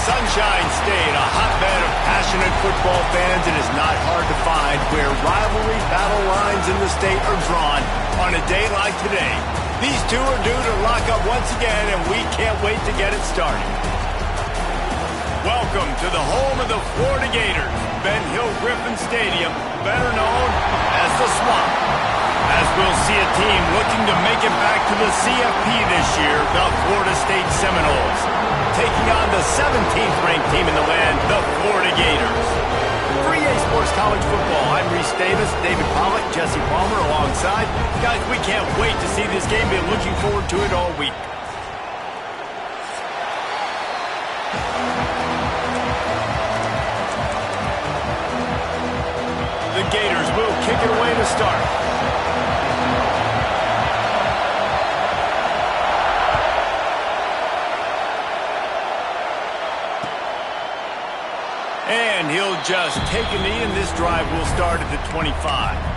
Sunshine State, a hotbed of passionate football fans. It is not hard to find where rivalry battle lines in the state are drawn on a day like today. These two are due to lock up once again, and we can't wait to get it started. Welcome to the home of the Florida Gators, Ben Hill Griffin Stadium, better known as the Swamp. As we'll see a team looking to make it back to the CFP this year, the Florida State Seminoles, taking on the 17th ranked team in the land, the Florida Gators. For EA Sports College Football, I'm Reese Davis, David Pollock, Jesse Palmer alongside. Guys, we can't wait to see this game. Been looking forward to it all week. The Gators will kick it away to start. And he'll just take a knee, and this drive will start at the 25.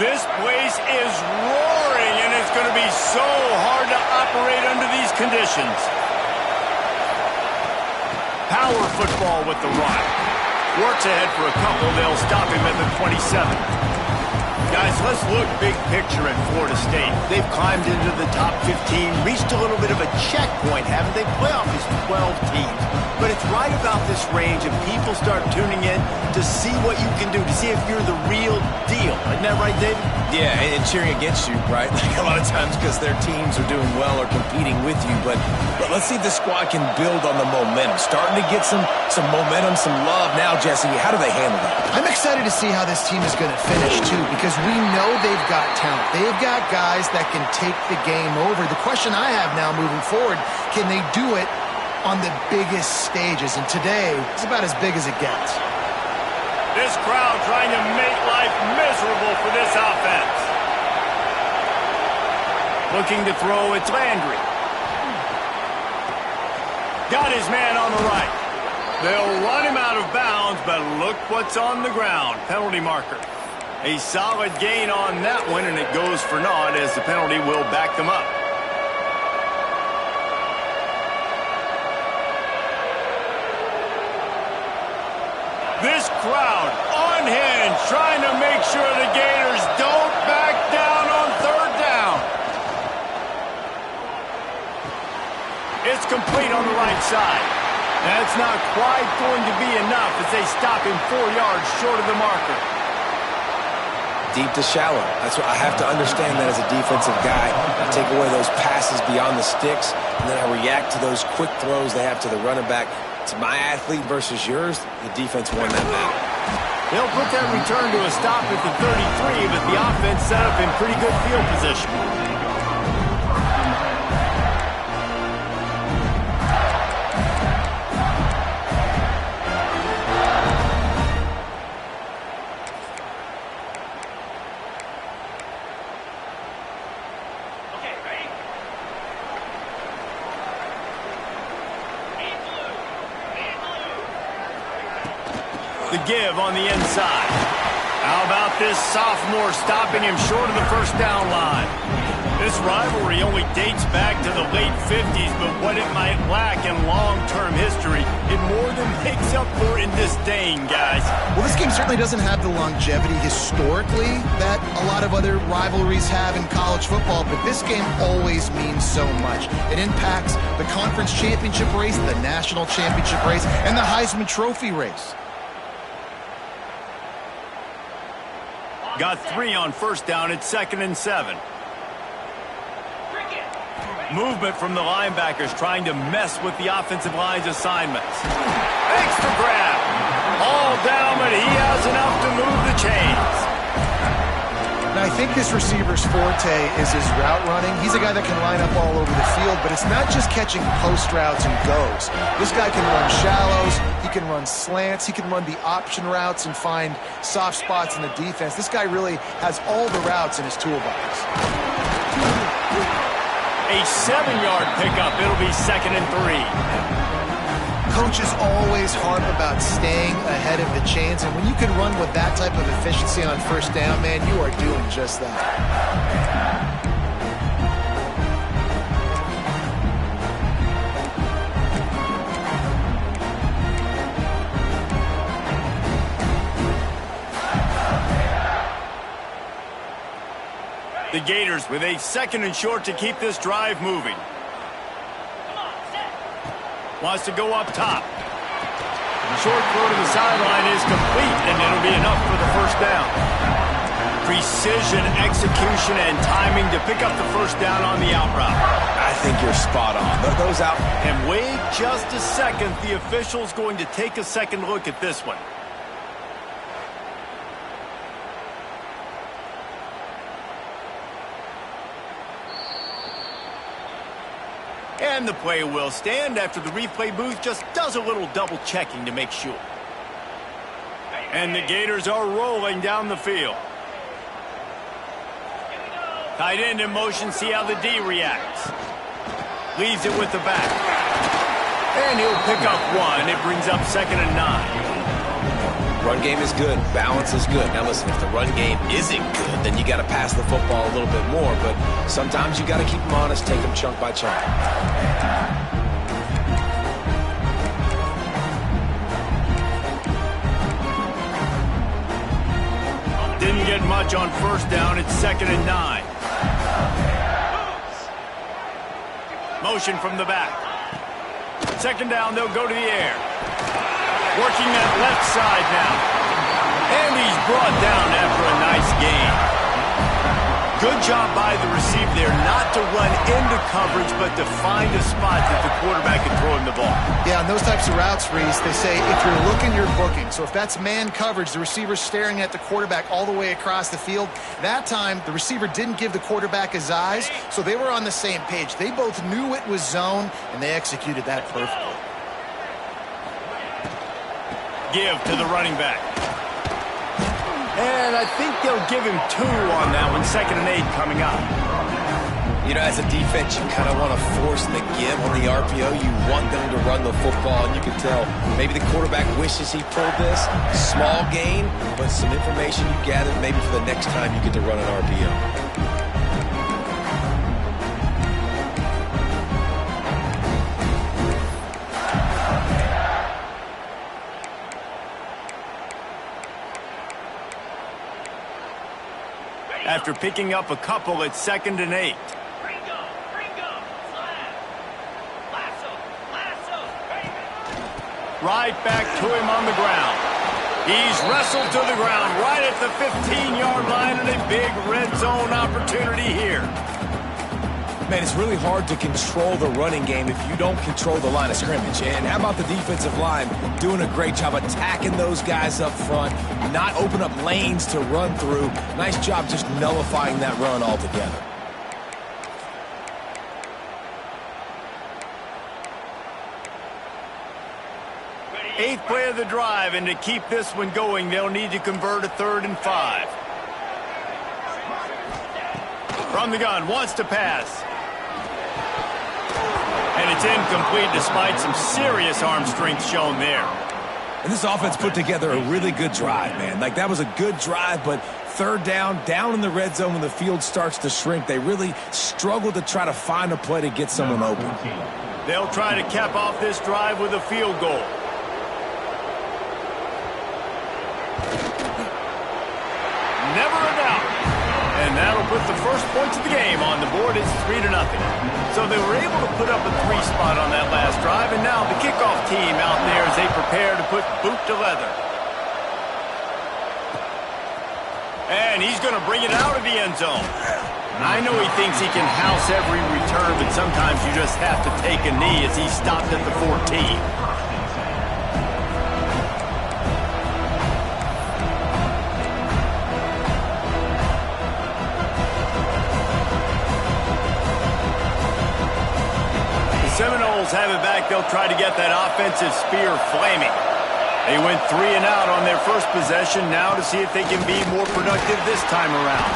This place is roaring, and it's going to be so hard to operate under these conditions. Power football with the run. Works ahead for a couple. They'll stop him at the 27. Guys, let's look big picture at Florida State. They've climbed into the top 15, reached a little bit of a checkpoint, haven't they? Playoff is 12 teams. But it's right about this range, and people start tuning in to see what you can do, to see if you're the real deal. Isn't that right, David? Yeah, and cheering against you, right? Like a lot of times because their teams are doing well or competing with you. But let's see if the squad can build on the momentum. Starting to get some momentum, some love. Now, Jesse, how do they handle that? I'm excited to see how this team is going to finish, too, because we know they've got talent. They've got guys that can take the game over. The question I have now moving forward, can they do it on the biggest stages? And today, it's about as big as it gets. This crowd trying to make life miserable for this offense. Looking to throw, it's Landry. Got his man on the right. They'll run him out of bounds, but look what's on the ground. Penalty marker. A solid gain on that one, and it goes for naught as the penalty will back them up. This crowd unhinged, trying to make sure the Gators don't back down on third down. It's complete on the right side. That's not quite going to be enough as they stop him 4 yards short of the marker. Deep to shallow. That's what I have to understand that as a defensive guy. I take away those passes beyond the sticks, and then I react to those quick throws they have to the running back. It's my athlete versus yours. The defense won that battle. They'll put that return to a stop at the 33, but the offense set up in pretty good field position. The give on the inside. How about this sophomore stopping him short of the first down line? This rivalry only dates back to the late 50s, but what it might lack in long-term history, it more than makes up for in disdain, guys. Well, this game certainly doesn't have the longevity historically that a lot of other rivalries have in college football, but this game always means so much. It impacts the conference championship race, the national championship race, and the Heisman Trophy race. Got 3 on first down. It's 2nd and 7. Movement from the linebackers trying to mess with the offensive line's assignments. Extra grab. All down, but he has enough to move the chains. Now, I think this receiver's forte is his route running. He's a guy that can line up all over the field, but it's not just catching post routes and goes. This guy can run shallows, he can run slants, he can run the option routes and find soft spots in the defense. This guy really has all the routes in his toolbox. A 7-yard pickup. It'll be 2nd and 3. Coaches always harp about staying ahead of the chains, and when you can run with that type of efficiency on first down, man, you are doing just that. The Gators with a 2nd and short to keep this drive moving. Wants to go up top. Short throw to the sideline is complete, and it'll be enough for the first down. Precision, execution, and timing to pick up the first down on the out route. I think you're spot on. Those out. And wait just a second. The official's going to take a second look at this one. And the play will stand after the replay booth just does a little double checking to make sure. And the Gators are rolling down the field. Tight end in motion, see how the D reacts. Leaves it with the back. And he'll pick up 1. It brings up 2nd and 9. Run game is good. Balance is good. Now listen, if the run game isn't good, then you got to pass the football a little bit more. But sometimes you got to keep them honest, take them chunk by chunk. Didn't get much on first down. It's 2nd and 9. Motion from the back. 2nd down, they'll go to the air. Working that left side now. And he's brought down after a nice gain. Good job by the receiver there not to run into coverage, but to find a spot that the quarterback can throw him the ball. Yeah, on those types of routes, Reese, they say if you're looking, you're booking. So if that's man coverage, the receiver's staring at the quarterback all the way across the field. That time, the receiver didn't give the quarterback his eyes, so they were on the same page. They both knew it was zone, and they executed that perfectly. Give to the running back. And I think they'll give him 2 on that one. 2nd and 8 coming up. You know, as a defense, you kind of want to force the give on the RPO. You want them to run the football, and you can tell maybe the quarterback wishes he pulled this. Small gain, but some information you gathered maybe for the next time you get to run an RPO. After picking up a couple, it's 2nd and 8. Right back to him on the ground. He's wrestled to the ground right at the 15-yard line, and a big red zone opportunity here. Man, it's really hard to control the running game if you don't control the line of scrimmage. And how about the defensive line doing a great job attacking those guys up front, not open up lanes to run through. Nice job just nullifying that run altogether. Eighth play of the drive, and to keep this one going, they'll need to convert a 3rd and 5. From the gun, wants to pass. And it's incomplete despite some serious arm strength shown there. And this offense put together a really good drive, man. Like, that was a good drive, but 3rd down in the red zone when the field starts to shrink, they really struggle to try to find a play to get someone open. They'll try to cap off this drive with a field goal. Never a doubt. And that'll put the first points of the game on the board. It's 3-0. So they were able to put up a 3 spot on that last drive, and now the kickoff team out there as they prepare to put boot to leather. And he's going to bring it out of the end zone. I know he thinks he can house every return, but sometimes you just have to take a knee as he stopped at the 14. they'll try to get that offensive spear flaming. They went 3 and out on their first possession, now to see if they can be more productive this time around.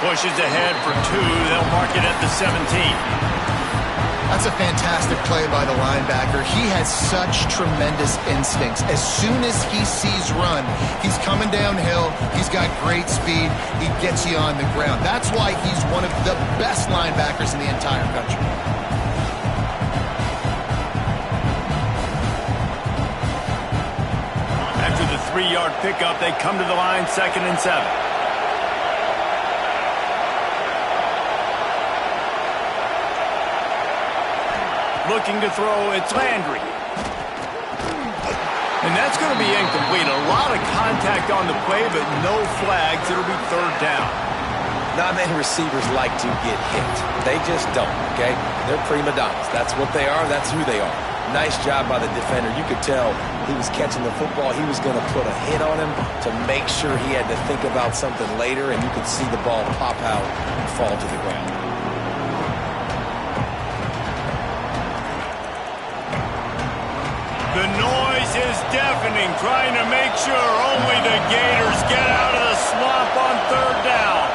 Pushes ahead for 2. They'll mark it at the 17. That's a fantastic play by the linebacker. He has such tremendous instincts. As soon as he sees run, he's coming downhill. He's got great speed. He gets you on the ground. That's why he's one of the best linebackers in the entire country. After the 3-yard pickup, they come to the line, 2nd and 7. Looking to throw, it's Landry. And that's going to be incomplete. A lot of contact on the play, but no flags. It'll be 3rd down. Not many receivers like to get hit. They just don't, okay? They're prima donnas. That's what they are. That's who they are. Nice job by the defender. You could tell he was catching the football. He was going to put a hit on him to make sure he had to think about something later, and you could see the ball pop out and fall to the ground. The noise is deafening, trying to make sure only the Gators get out of the swamp on 3rd down.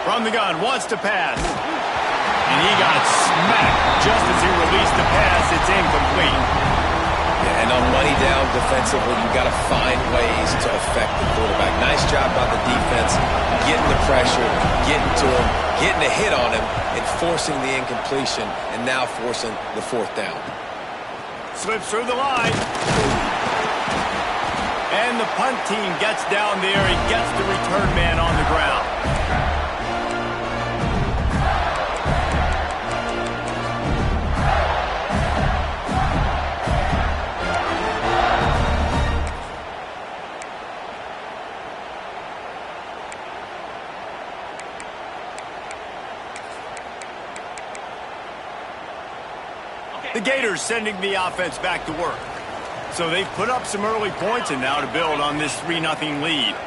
From the gun, wants to pass. And he got smacked just as he released the pass. It's incomplete. Yeah, and on money down defensively, you got to find ways to affect the quarterback. Nice job by the defense, getting the pressure, getting to him, getting a hit on him, and forcing the incompletion, and now forcing the 4th down. Slips through the line. And the punt team gets down there and gets the return man on the ground. The Gators sending the offense back to work. So they've put up some early points and now to build on this 3-0 lead.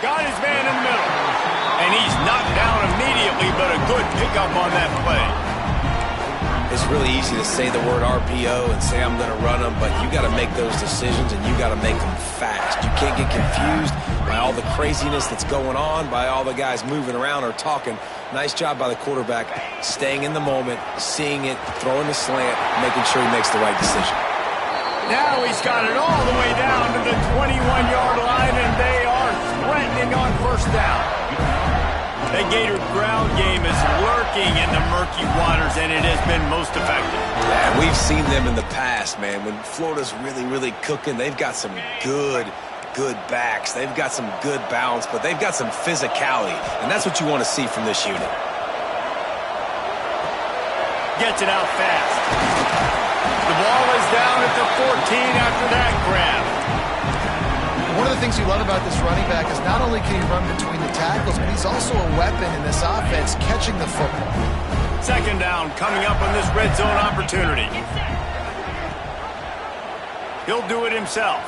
Got his man in the middle. And he's knocked down immediately, but a good pickup on that play. It's really easy to say the word RPO and say I'm going to run them, but you got to make those decisions and you got to make them fast. You can't get confused by all the craziness that's going on, by all the guys moving around or talking. Nice job by the quarterback, staying in the moment, seeing it, throwing the slant, making sure he makes the right decision. Now he's got it all the way down to the 21-yard line, and they are threatening on 1st down. The Gator ground game is lurking in the murky waters, and it has been most effective. Yeah, we've seen them in the past, man. When Florida's really, really cooking, they've got some good backs. They've got some good balance, but they've got some physicality, and that's what you want to see from this unit. Gets it out fast. The ball is down at the 14 after that grab. One of the things you love about this running back is not only can he run between the tackles, but he's also a weapon in this offense, catching the football. 2nd down coming up on this red zone opportunity. He'll do it himself.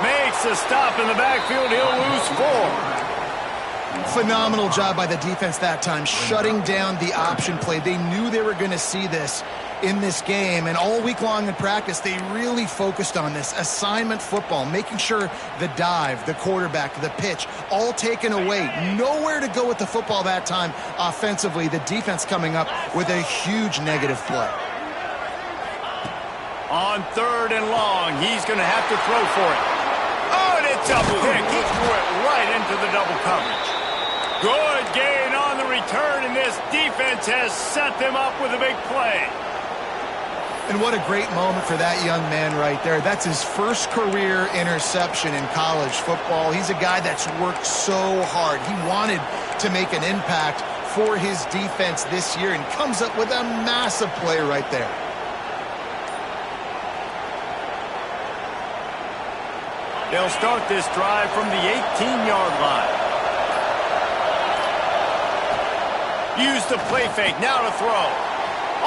Makes a stop in the backfield. He'll lose 4. Phenomenal job by the defense that time, shutting down the option play. They knew they were going to see this in this game, and all week long in practice, they really focused on this assignment football, making sure the dive, the quarterback, the pitch, all taken away. Nowhere to go with the football that time offensively. The defense coming up with a huge negative play. On 3rd and long, he's going to have to throw for it. Oh, and it's a pick. He threw it right into the double coverage. Good gain on the return, and this defense has set them up with a big play. And what a great moment for that young man right there. That's his first career interception in college football. He's a guy that's worked so hard. He wanted to make an impact for his defense this year and comes up with a massive play right there. They'll start this drive from the 18-yard line. Use the play fake, now to throw.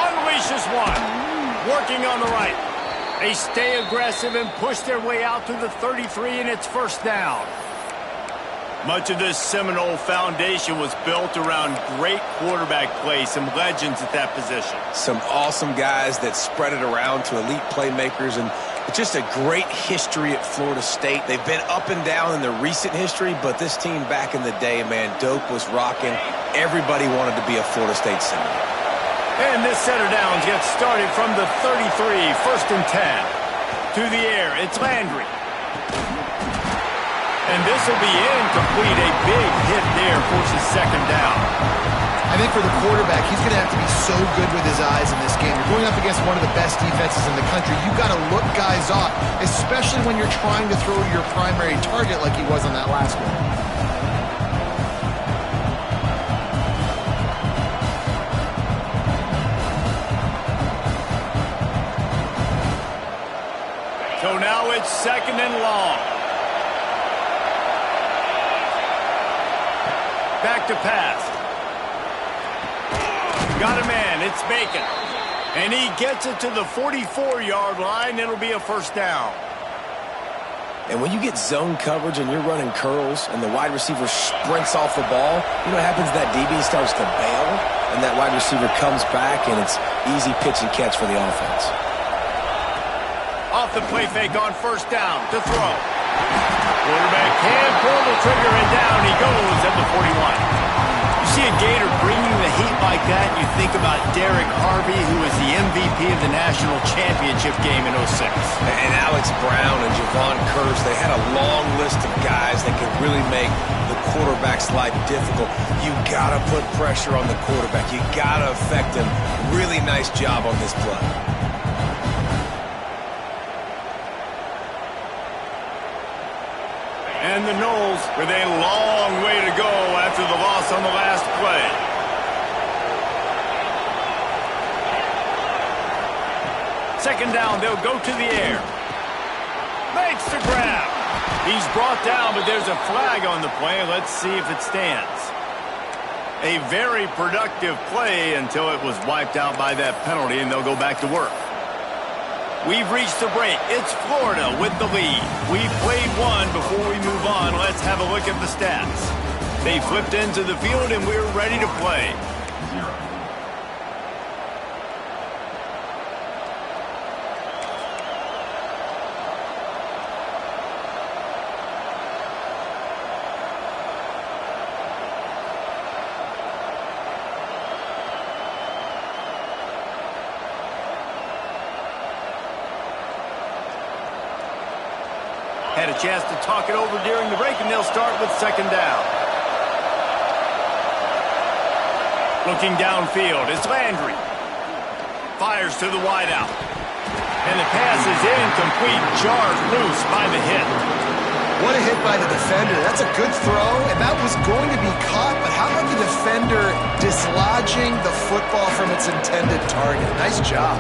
Unleashes one. Working on the right. They stay aggressive and push their way out to the 33, and it's 1st down. Much of this Seminole foundation was built around great quarterback play, some legends at that position. Some awesome guys that spread it around to elite playmakers, and just a great history at Florida State. They've been up and down in the recent history, but this team back in the day, man, Doak was rocking. Everybody wanted to be a Florida State Seminole. And this set of downs gets started from the 33, 1st and 10. To the air, it's Landry. And this will be incomplete. A big hit there forces 2nd down. I think for the quarterback, he's going to have to be so good with his eyes in this game. You're going up against one of the best defenses in the country. You've got to look guys off, especially when you're trying to throw your primary target like he was on that last one. So now it's 2nd and long. Back to pass. Got a man. It's Bacon. And he gets it to the 44-yard line. It'll be a 1st down. And when you get zone coverage and you're running curls and the wide receiver sprints off the ball, you know what happens? That DB starts to bail, and that wide receiver comes back, and it's easy pitch and catch for the offense. Off the play fake on 1st down to throw. Quarterback can pull the trigger, and down he goes at the 41. You see a Gator bringing the heat like that, you think about Derek Harvey, who was the MVP of the national championship game in '06. And Alex Brown and Javon Curse, they had a long list of guys that could really make the quarterback's life difficult. You got to put pressure on the quarterback. You got to affect him. Really nice job on this play. And the Noles with a long way to go after the loss on the last play. Second down, they'll go to the air. Makes the grab. He's brought down, but there's a flag on the play. Let's see if it stands. A very productive play until it was wiped out by that penalty, and they'll go back to work. We've reached the break. It's Florida with the lead. We've played one. Before we move on, let's have a look at the stats. They flipped into the field, and we're ready to play. Had a chance to talk it over during the break, and they'll start with 2nd down. Looking downfield, it's Landry. Fires to the wideout. And the pass is incomplete, jarred loose by the hit. What a hit by the defender. That's a good throw, and that was going to be caught, but how about the defender dislodging the football from its intended target? Nice job.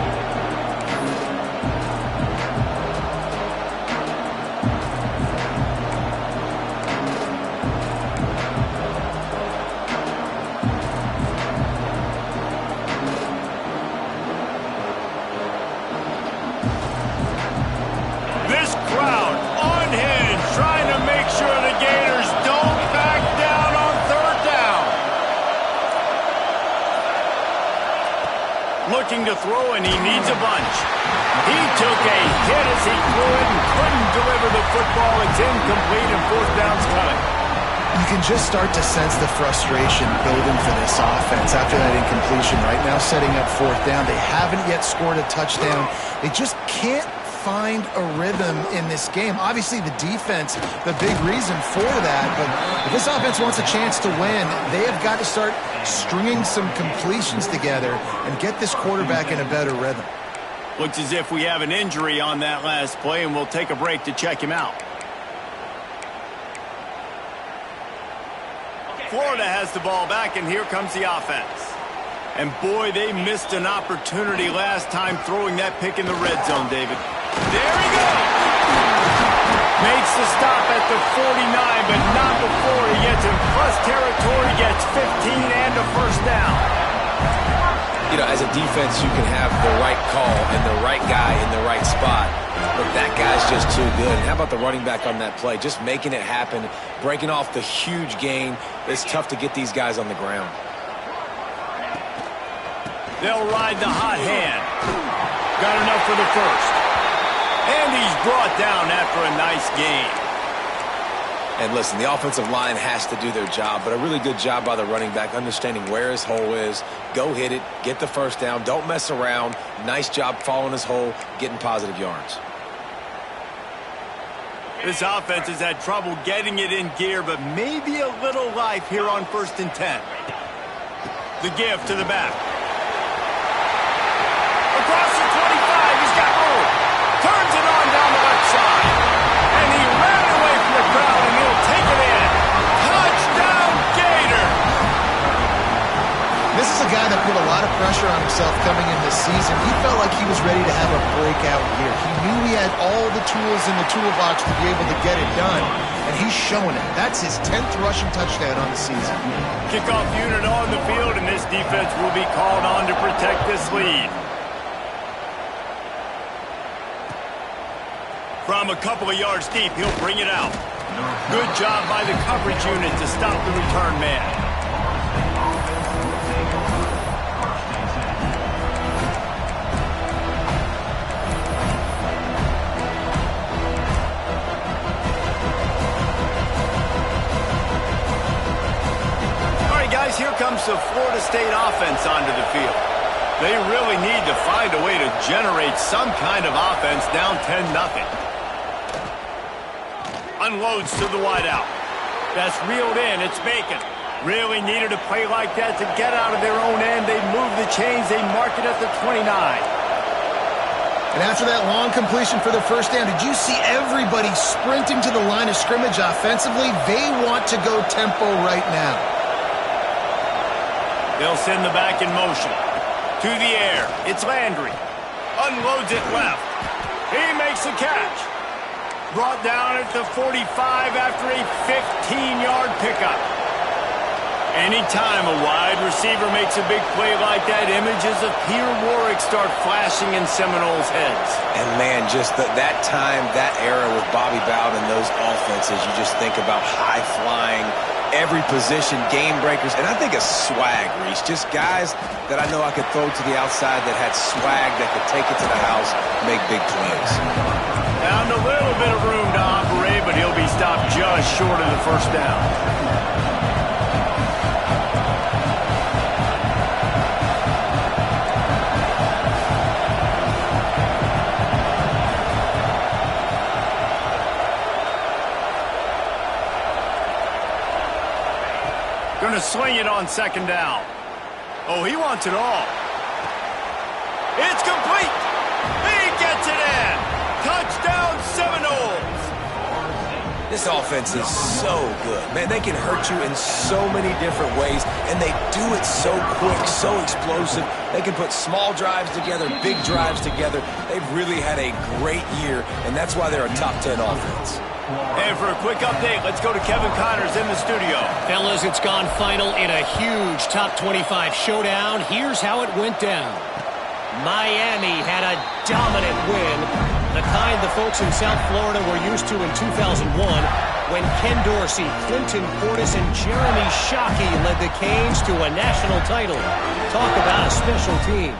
Looking to throw, and he needs a bunch. He took a hit as he threw it and couldn't deliver the football. It's incomplete, and 4th down's coming. You can just start to sense the frustration building for this offense after that incompletion. Right now, setting up 4th down. They haven't yet scored a touchdown. They just can't find a rhythm in this game. Obviously, the defense, the big reason for that, but if this offense wants a chance to win, they have got to start stringing some completions together and get this quarterback in a better rhythm. Looks as if we have an injury on that last play, and we'll take a break to check him out. Florida has the ball back, and here comes the offense. And boy, they missed an opportunity last time throwing that pick in the red zone, David. There he goes! Makes the stop at the 49, but not before he gets in plus territory, gets 15 and a 1st down. You know, as a defense, you can have the right call and the right guy in the right spot, but that guy's just too good. And how about the running back on that play? Just making it happen, breaking off the huge gain. It's tough to get these guys on the ground. They'll ride the hot hand. Got enough for the first. And he's brought down after a nice gain. And listen, the offensive line has to do their job, but a really good job by the running back understanding where his hole is. Go hit it, get the first down, don't mess around. Nice job following his hole, getting positive yards. This offense has had trouble getting it in gear, but maybe a little life here on 1st and 10. The give to the back. Across the 25, he's got room. Turns it on down the left side. And he ran away from the crowd, and he'll take it in. Touchdown, Gator! This is a guy that put a lot of pressure on himself coming in this season. He felt like he was ready to have a breakout year. He knew he had all the tools in the toolbox to be able to get it done, and he's showing it. That's his 10th rushing touchdown on the season. Kickoff unit on the field, and this defense will be called on to protect this lead. From a couple of yards deep, he'll bring it out. Good job by the coverage unit to stop the return man. All right, guys, here comes the Florida State offense onto the field. They really need to find a way to generate some kind of offense down 10-0. Unloads to the wideout. That's reeled in. It's Bacon. Really needed a play like that to get out of their own end. They move the chains. They mark it at the 29. And after that long completion for the first down, did you see everybody sprinting to the line of scrimmage offensively? They want to go tempo right now. They'll send the back in motion. To the air. It's Landry. Unloads it left. He makes the catch. Brought down at the 45 after a 15-yard pickup. Anytime a wide receiver makes a big play like that, images of Peter Warrick start flashing in Seminoles' heads. And, man, just that time, that era with Bobby Bowden and those offenses, you just think about high-flying, every position, game breakers, and I think of swag, Reese. Just guys that I know I could throw to the outside that had swag, that could take it to the house, make big plays. Found a little bit of room to operate, but he'll be stopped just short of the first down. Gonna swing it on 2nd down. Oh, he wants it all. It's complete. He gets it in. Touchdown, Seminoles! This offense is so good. Man, they can hurt you in so many different ways, and they do it so quick, so explosive. They can put small drives together, big drives together. They've really had a great year, and that's why they're a top 10 offense. And for a quick update, let's go to Kevin Connors in the studio. Fellas, it's gone final in a huge top 25 showdown. Here's how it went down. Miami had a dominant win, the kind the folks in South Florida were used to in 2001 when Ken Dorsey, Clinton Portis, and Jeremy Shockey led the Canes to a national title. Talk about a special team.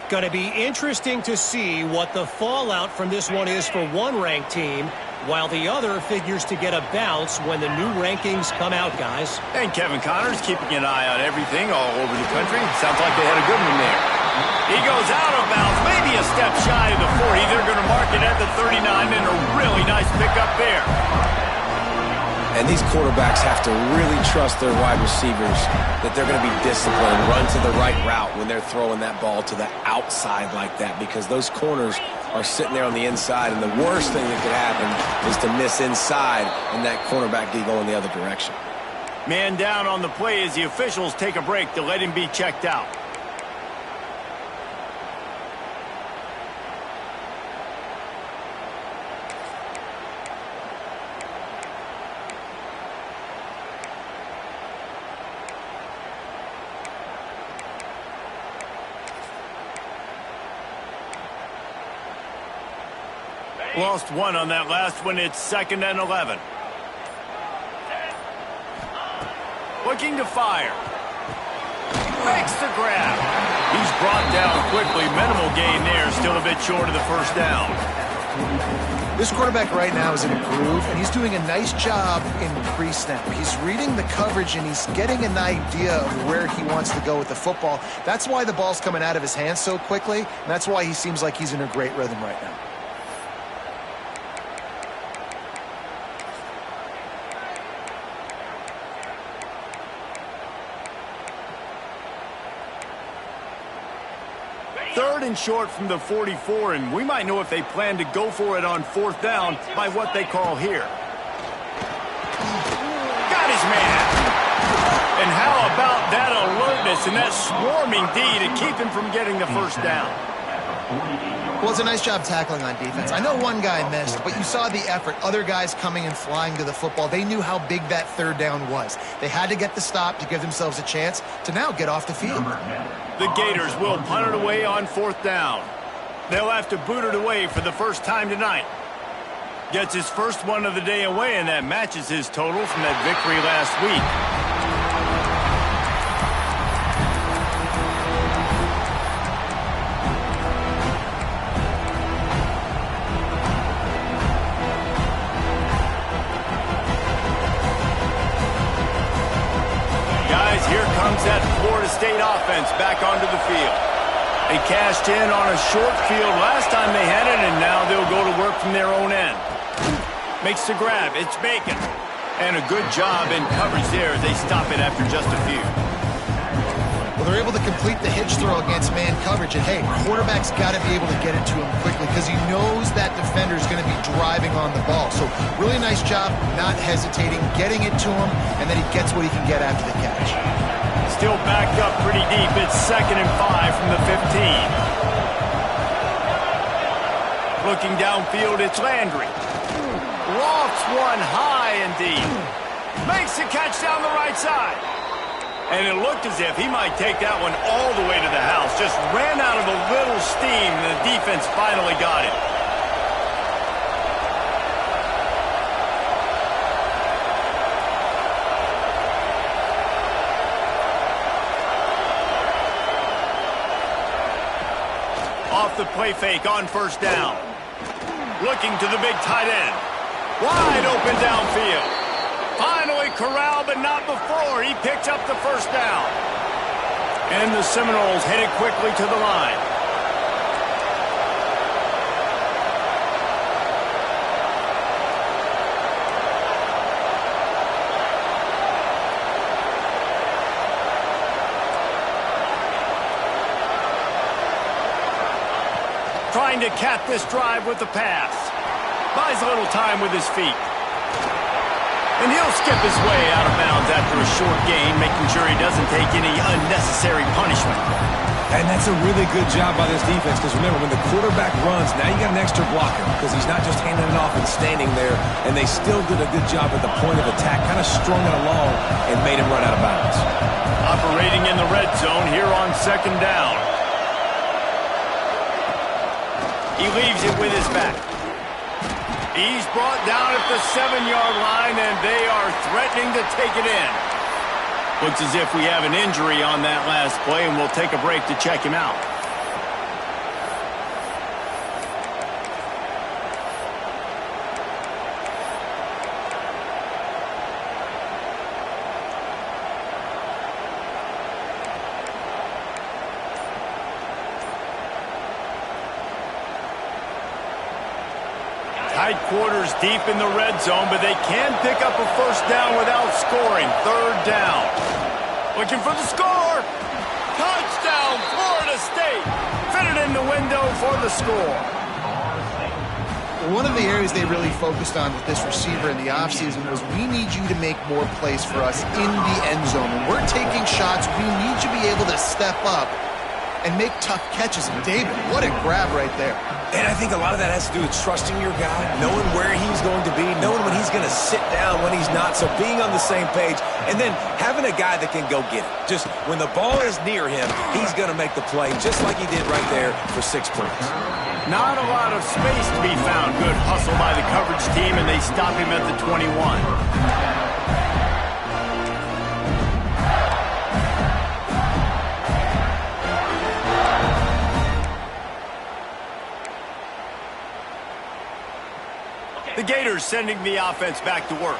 Going to be interesting to see what the fallout from this one is for one ranked team, while the other figures to get a bounce when the new rankings come out, guys. And Kevin Connors keeping an eye on everything all over the country. Sounds like they had a good one there. He goes out of bounds, maybe a step shy of the 40. They're going to mark it at the 39, and a really nice pickup there. And these quarterbacks have to really trust their wide receivers that they're going to be disciplined, run to the right route when they're throwing that ball to the outside like that, because those corners are sitting there on the inside, and the worst thing that could happen is to miss inside and that cornerback be going the other direction. Man down on the play as the officials take a break to let him be checked out. Lost one on that last one. It's 2nd and 11. Looking to fire. Makes the grab. He's brought down quickly. Minimal gain there. Still a bit short of the first down. This quarterback right now is in a groove, and he's doing a nice job in pre-snap. He's reading the coverage, and he's getting an idea of where he wants to go with the football. That's why the ball's coming out of his hands so quickly, and that's why he seems like he's in a great rhythm right now. Third and short from the 44, and we might know if they plan to go for it on 4th down by what they call here. Got his man. And how about that alertness and that swarming D to keep him from getting the first down? Well, it's a nice job tackling on defense. I know one guy missed, but you saw the effort. Other guys coming and flying to the football. They knew how big that 3rd down was. They had to get the stop to give themselves a chance to now get off the field. The Gators will punt it away on 4th down. They'll have to boot it away for the first time tonight. Gets his first one of the day away, and that matches his total from that victory last week. That Florida State offense back onto the field. They cashed in on a short field last time they had it, and now they'll go to work from their own end. Makes the grab. It's Bacon. And a good job in coverage there as they stop it after just a few. Well, they're able to complete the hitch throw against man coverage, and hey, quarterback's got to be able to get it to him quickly because he knows that defender's going to be driving on the ball. So really nice job not hesitating, getting it to him, and then he gets what he can get after the catch. Still backed up pretty deep. It's 2nd and 5 from the 15. Looking downfield, it's Landry. Lofts one high and deep. Makes the catch down the right side. And it looked as if he might take that one all the way to the house. Just ran out of a little steam, and the defense finally got it. Off the play fake on 1st down. Looking to the big tight end. Wide open downfield. Finally corralled, but not before. He picked up the first down. And the Seminoles headed quickly to the line. Trying to cap this drive with the pass. Buys a little time with his feet. And he'll skip his way out of bounds after a short gain, making sure he doesn't take any unnecessary punishment. And that's a really good job by this defense because remember, when the quarterback runs, now you got an extra blocker because he's not just handing it off and standing there, and they still did a good job at the point of attack, kind of strung it along and made him run out of bounds. Operating in the red zone here on 2nd down. He leaves it with his back. He's brought down at the 7-yard line, and they are threatening to take it in. Looks as if we have an injury on that last play, and we'll take a break to check him out. Tight quarters deep in the red zone, but they can pick up a first down without scoring. 3rd down. Looking for the score. Touchdown, Florida State. Fitted in the window for the score. One of the areas they really focused on with this receiver in the offseason was we need you to make more plays for us in the end zone. When we're taking shots, we need you to be able to step up and make tough catches. And David, what a grab right there. And I think a lot of that has to do with trusting your guy, knowing where he's going to be, knowing when he's going to sit down when he's not. So being on the same page and then having a guy that can go get it. Just when the ball is near him, he's going to make the play just like he did right there for 6 points. Not a lot of space to be found. Good hustle by the coverage team, and they stop him at the 21. The Gators sending the offense back to work.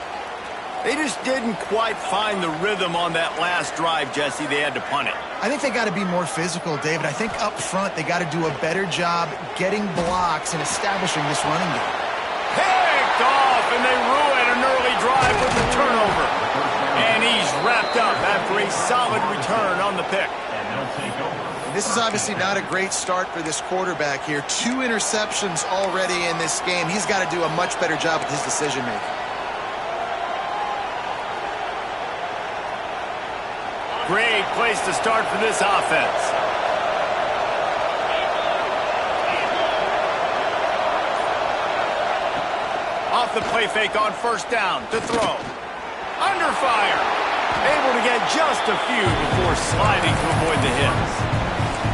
They just didn't quite find the rhythm on that last drive, Jesse. They had to punt it. I think they got to be more physical, David. I think up front they got to do a better job getting blocks and establishing this running game. Picked off, and they ruin an early drive with the turnover. And he's wrapped up after a solid return on the pick. This is obviously not a great start for this quarterback here. 2 interceptions already in this game. He's got to do a much better job with his decision-making. Great place to start for this offense. Off the play fake on first down to throw. Under fire. Able to get just a few before sliding to avoid the hits.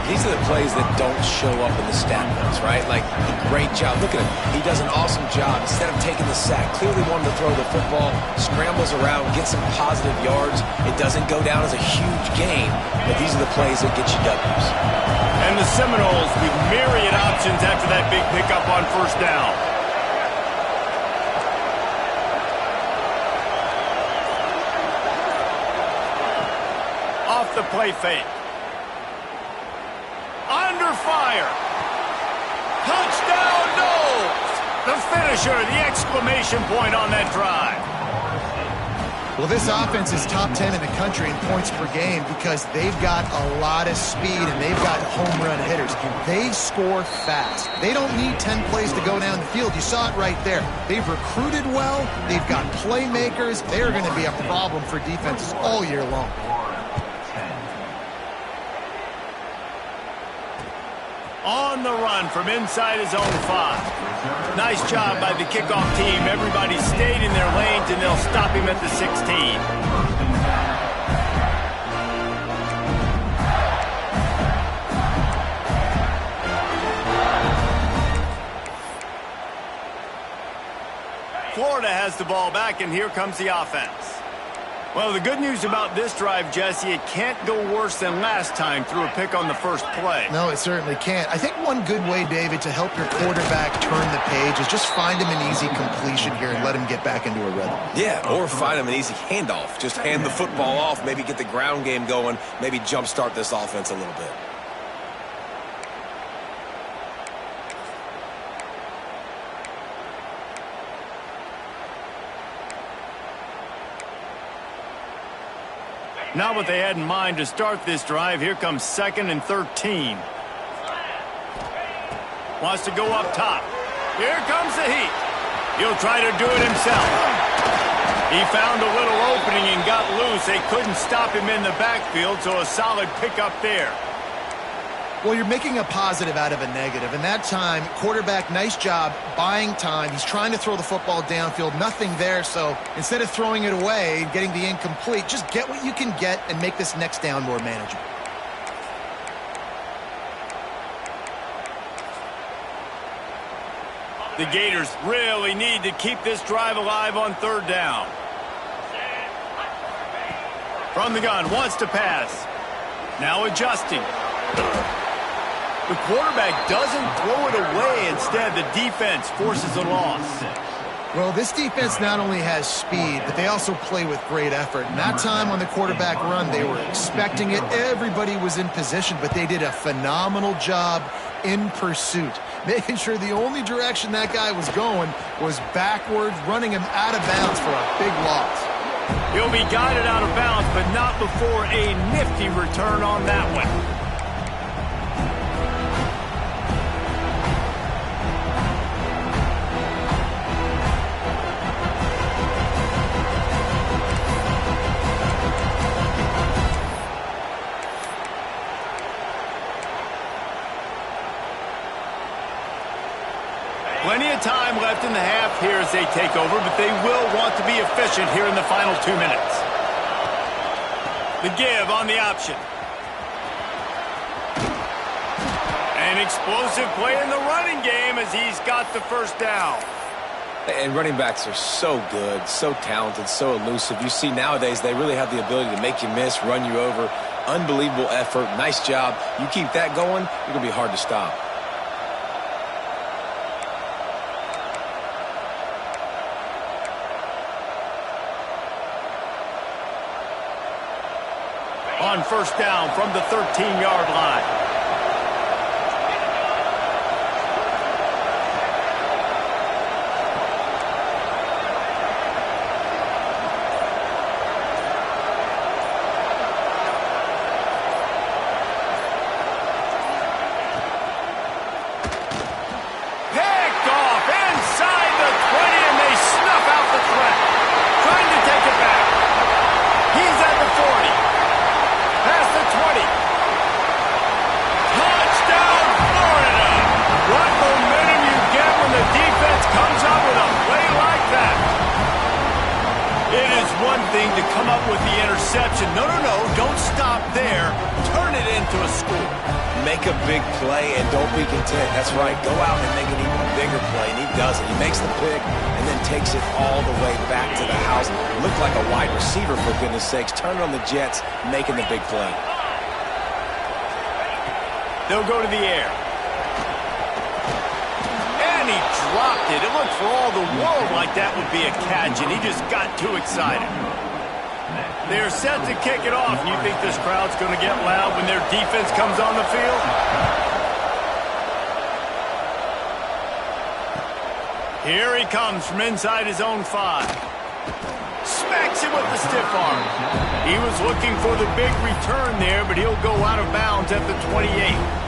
These are the plays that don't show up in the stat books, right? Like, great job. Look at him. He does an awesome job. Instead of taking the sack, clearly wanted to throw the football, scrambles around, gets some positive yards. It doesn't go down as a huge gain, but these are the plays that get you W's. And the Seminoles with myriad options after that big pickup on first down. Off the play fake. Under fire. Touchdown, Knowles. The finisher, the exclamation point on that drive. Well, this offense is top 10 in the country in points per game because they've got a lot of speed and they've got home run hitters. They score fast. They don't need 10 plays to go down the field. You saw it right there. They've recruited well. They've got playmakers. They're going to be a problem for defenses all year long. On the run from inside his own 5. Nice job by the kickoff team. Everybody stayed in their lanes, and they'll stop him at the 16. Florida has the ball back, and here comes the offense. Well, the good news about this drive, Jesse, it can't go worse than last time through a pick on the first play. No, it certainly can't. I think one good way, David, to help your quarterback turn the page is just find him an easy completion here and let him get back into a rhythm. Yeah, or find him an easy handoff. Just hand the football off, maybe get the ground game going, maybe jumpstart this offense a little bit. Not what they had in mind to start this drive. Here comes 2nd and 13. Wants to go up top. Here comes the heat. He'll try to do it himself. He found a little opening and got loose. They couldn't stop him in the backfield, so a solid pickup there. Well, you're making a positive out of a negative. And that time, quarterback, nice job buying time. He's trying to throw the football downfield. Nothing there. So instead of throwing it away and getting the incomplete, just get what you can get and make this next down more manageable. The Gators really need to keep this drive alive on 3rd down. From the gun, wants to pass. Now adjusting. The quarterback doesn't throw it away. Instead, the defense forces a loss. Well, this defense not only has speed, but they also play with great effort. And that time on the quarterback run, they were expecting it. Everybody was in position, but they did a phenomenal job in pursuit, making sure the only direction that guy was going was backwards, running him out of bounds for a big loss. He'll be guided out of bounds, but not before a nifty return on that one. Plenty of time left in the half here as they take over, but they will want to be efficient here in the final 2 minutes. The give on the option. An explosive play in the running game as he's got the first down. And running backs are so good, so talented, so elusive. You see nowadays they really have the ability to make you miss, run you over. Unbelievable effort. Nice job. You keep that going, you're going to be hard to stop. On first down from the 13-yard line. To come up with the interception. No, don't stop there. Turn it into a score. Make a big play and don't be content. That's right. Go out and make an even bigger play, and he does it. He makes the pick and then takes it all the way back to the house. Looked like a wide receiver, for goodness sakes. Turn on the Jets, making the big play. They'll go to the air. And he dropped it. It looked for all the world like that would be a catch, and he just got too excited. They're set to kick it off. You think this crowd's going to get loud when their defense comes on the field? Here he comes from inside his own 5. Smacks him with the stiff arm. He was looking for the big return there, but he'll go out of bounds at the 28.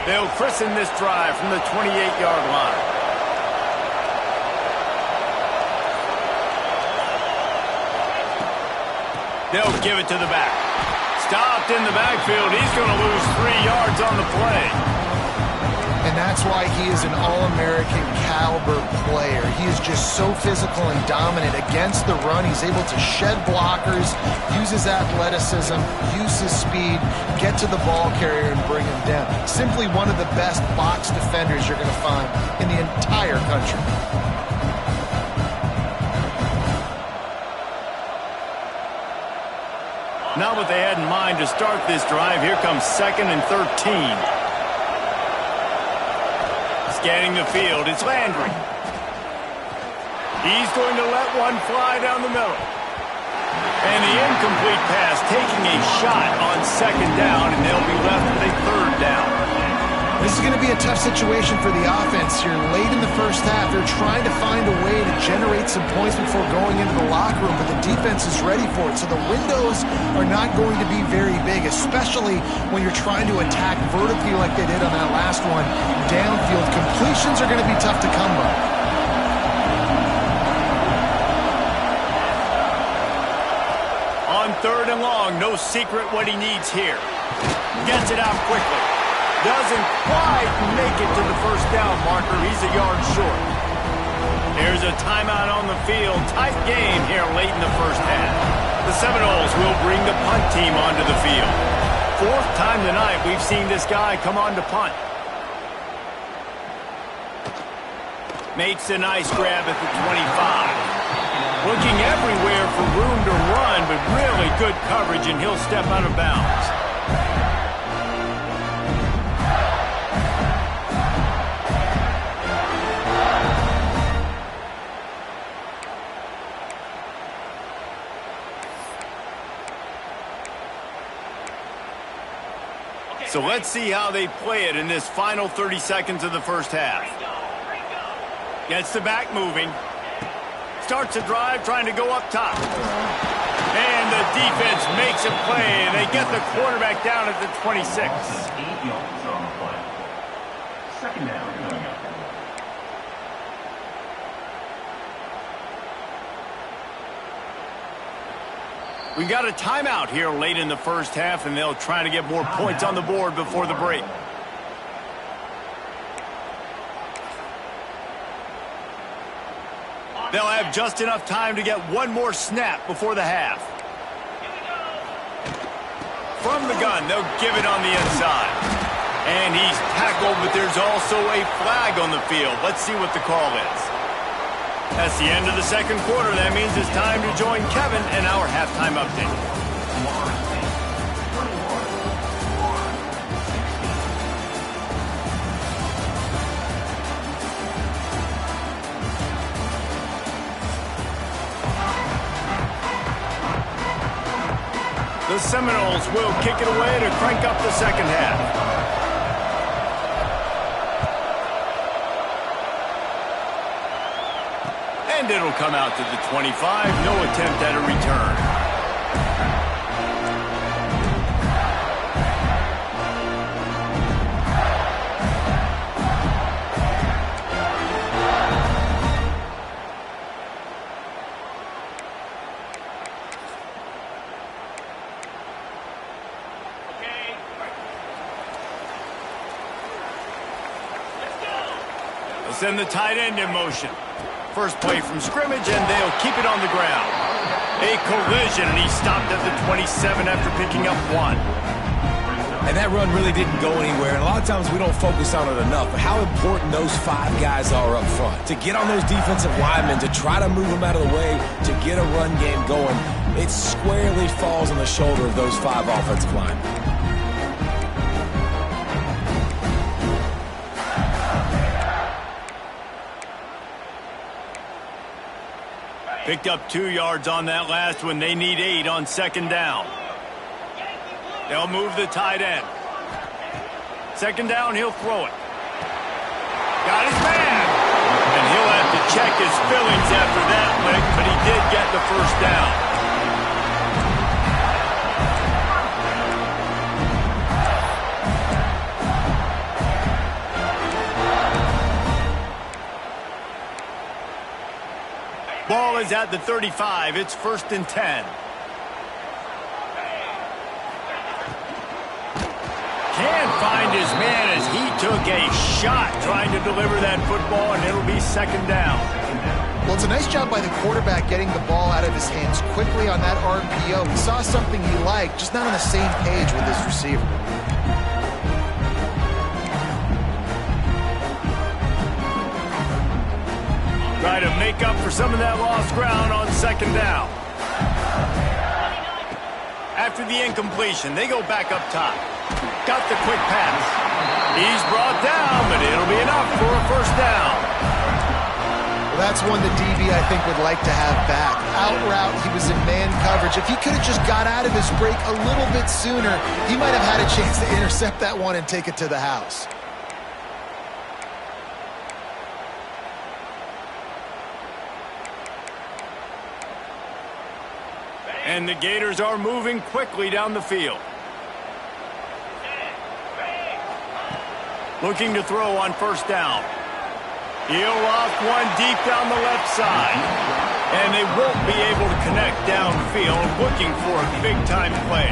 They'll christen this drive from the 28-yard line. They'll give it to the back. Stopped in the backfield. He's going to lose 3 yards on the play. And that's why he is an All-American caliber player. He is just so physical and dominant against the run. He's able to shed blockers, use his athleticism, use his speed, get to the ball carrier and bring him down. Simply one of the best box defenders you're going to find in the entire country. Not what they had in mind to start this drive. Here comes 2nd and 13. Scanning the field, it's Landry. He's going to let one fly down the middle. And the incomplete pass taking a shot on 2nd down, and they'll be left with a 3rd down. This is going to be a tough situation for the offense here. Late in the first half, they're trying to find a way to generate some points before going into the locker room, but the defense is ready for it. So the windows are not going to be very big, especially when you're trying to attack vertically like they did on that last one. Downfield completions are going to be tough to come by. On 3rd and long, no secret what he needs here. Gets it out quickly. Doesn't quite make it to the 1st down marker. He's a yard short. Here's a timeout on the field. Tight game here late in the first half. The Seminoles will bring the punt team onto the field. 4th time tonight we've seen this guy come on to punt. Makes a nice grab at the 25. Looking everywhere for room to run, but really good coverage, and he'll step out of bounds. So let's see how they play it in this final 30 seconds of the first half. Gets the back moving. Starts a drive trying to go up top. And the defense makes a play, and they get the quarterback down at the 26. 8 yards on the play. 2nd down coming up. We got a timeout here late in the first half, and they'll try to get more points on the board before the break. They'll have just enough time to get one more snap before the half. From the gun, they'll give it on the inside. And he's tackled, but there's also a flag on the field. Let's see what the call is. That's the end of the second quarter. That means it's time to join Kevin in our halftime update. The Seminoles will kick it away to crank up the second half. And it'll come out to the 25. No attempt at a return. Send the tight end in motion. First play from scrimmage, and they'll keep it on the ground. A collision, and he stopped at the 27 after picking up 1. And that run really didn't go anywhere. And a lot of times we don't focus on it enough, but how important those 5 guys are up front. To get on those defensive linemen, to try to move them out of the way, to get a run game going, it squarely falls on the shoulder of those 5 offensive linemen. Picked up 2 yards on that last one. They need 8 on second down. They'll move the tight end. Second down, he'll throw it. Got his man. And he'll have to check his fillings after that lick, but he did get the first down. Ball is at the 35. It's 1st and 10. Can't find his man as he took a shot trying to deliver that football, and it'll be second down. Well, it's a nice job by the quarterback getting the ball out of his hands quickly on that RPO. He saw something he liked, just not on the same page with his receiver. Try to make up for some of that lost ground on second down. After the incompletion, they go back up top. Got the quick pass. He's brought down, but it'll be enough for a first down. Well, that's one the DB, I think, would like to have back. Out route, he was in man coverage. If he could have just got out of his break a little bit sooner, he might have had a chance to intercept that one and take it to the house. And the Gators are moving quickly down the field. Looking to throw on first down. He'll loft one deep down the left side. And they won't be able to connect downfield, looking for a big-time play.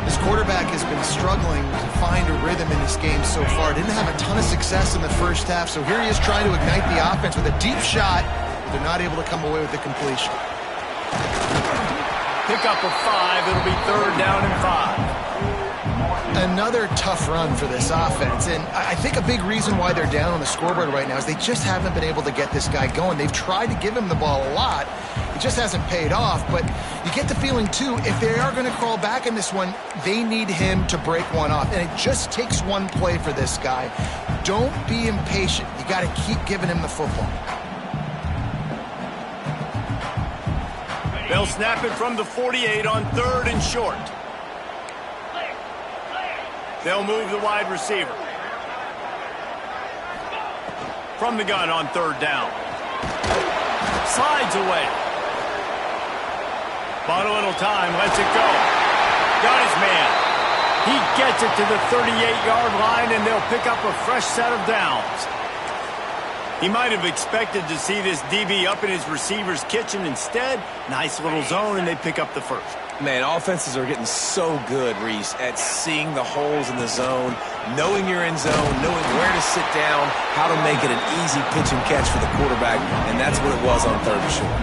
This quarterback has been struggling to find a rhythm in this game so far. Didn't have a ton of success in the first half, so here he is trying to ignite the offense with a deep shot. They're not able to come away with the completion. Pick up a 5. It'll be 3rd down and 5. Another tough run for this offense, and I think a big reason why they're down on the scoreboard right now is they just haven't been able to get this guy going. They've tried to give him the ball a lot. It just hasn't paid off, but you get the feeling, too, if they are going to crawl back in this one, they need him to break one off, and it just takes one play for this guy. Don't be impatient. You got to keep giving him the football. They'll snap it from the 48 on 3rd and short. They'll move the wide receiver. From the gun on 3rd down. Slides away. Bought a little time, lets it go. Got his man. He gets it to the 38-yard line, and they'll pick up a fresh set of downs. He might have expected to see this DB up in his receiver's kitchen. Instead, nice little zone, and they pick up the first. Man, offenses are getting so good, Reese, at seeing the holes in the zone, knowing you're in zone, knowing where to sit down, how to make it an easy pitch and catch for the quarterback, and that's what it was on 3rd and short.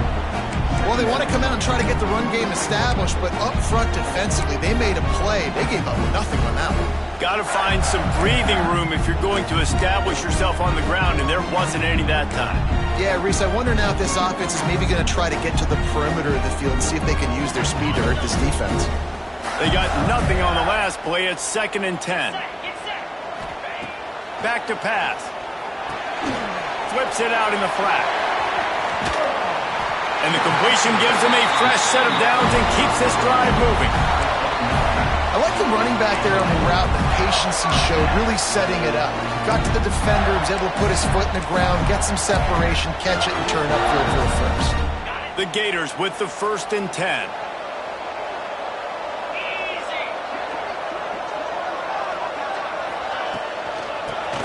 Well, they want to come out and try to get the run game established, but up front defensively, they made a play. They gave up nothing on that one. Got to find some breathing room if you're going to establish yourself on the ground, and there wasn't any that time. Yeah, Reese, I wonder now if this offense is maybe going to try to get to the perimeter of the field and see if they can use their speed to hurt this defense. They got nothing on the last play. It's 2nd and 10. Back to pass. Flips it out in the flat. And the completion gives him a fresh set of downs and keeps this drive moving. I like the running back there on the route, the patience he showed, really setting it up. Got to the defender, was able to put his foot in the ground, get some separation, catch it, and turn upfield for the first. The Gators with the 1st and 10.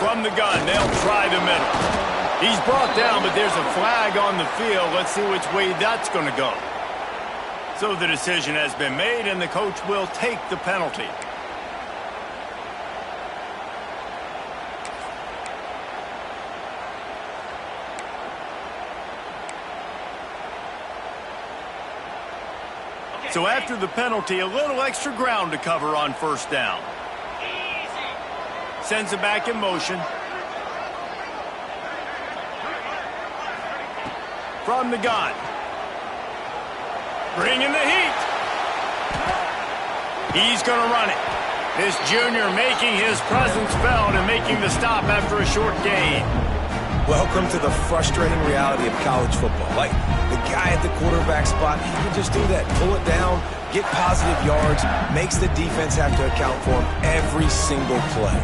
From the gun, they'll try the middle. He's brought down, but there's a flag on the field. Let's see which way that's going to go. So the decision has been made, and the coach will take the penalty. So after the penalty, a little extra ground to cover on 1st down. Sends it back in motion. From the gun. Bringing the heat. He's going to run it. This junior making his presence felt and making the stop after a short gain. Welcome to the frustrating reality of college football. Like, the guy at the quarterback spot, he can just do that. Pull it down, get positive yards, makes the defense have to account for him every single play.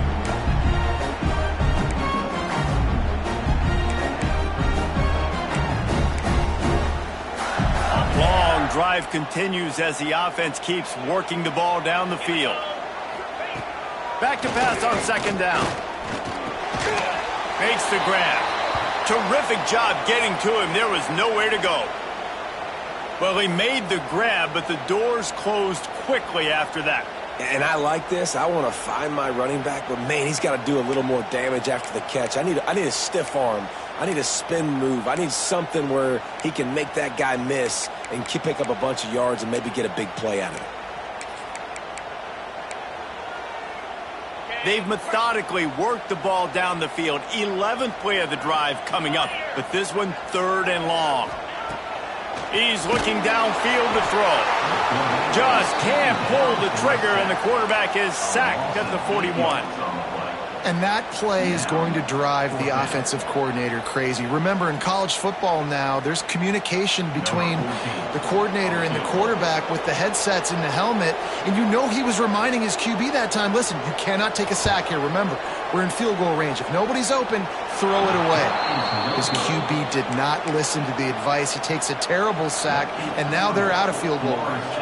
Long drive continues as the offense keeps working the ball down the field. Back to pass on 2nd down. Makes the grab. Terrific job getting to him. There was nowhere to go. Well, he made the grab, but the doors closed quickly after that. And I like this. I want to find my running back, but man, he's got to do a little more damage after the catch. I need a stiff arm. I need a spin move. I need something where he can make that guy miss and pick up a bunch of yards and maybe get a big play out of it. They've methodically worked the ball down the field. 11th play of the drive coming up, but this one 3rd and long. He's looking downfield to throw. Just can't pull the trigger, and the quarterback is sacked at the 41. And that play is going to drive the offensive coordinator crazy. Remember, in college football now, there's communication between the coordinator and the quarterback with the headsets in the helmet, and you know he was reminding his QB that time, listen, you cannot take a sack here. Remember, we're in field goal range. If nobody's open, throw it away. His QB did not listen to the advice. He takes a terrible sack, and now they're out of field goal range.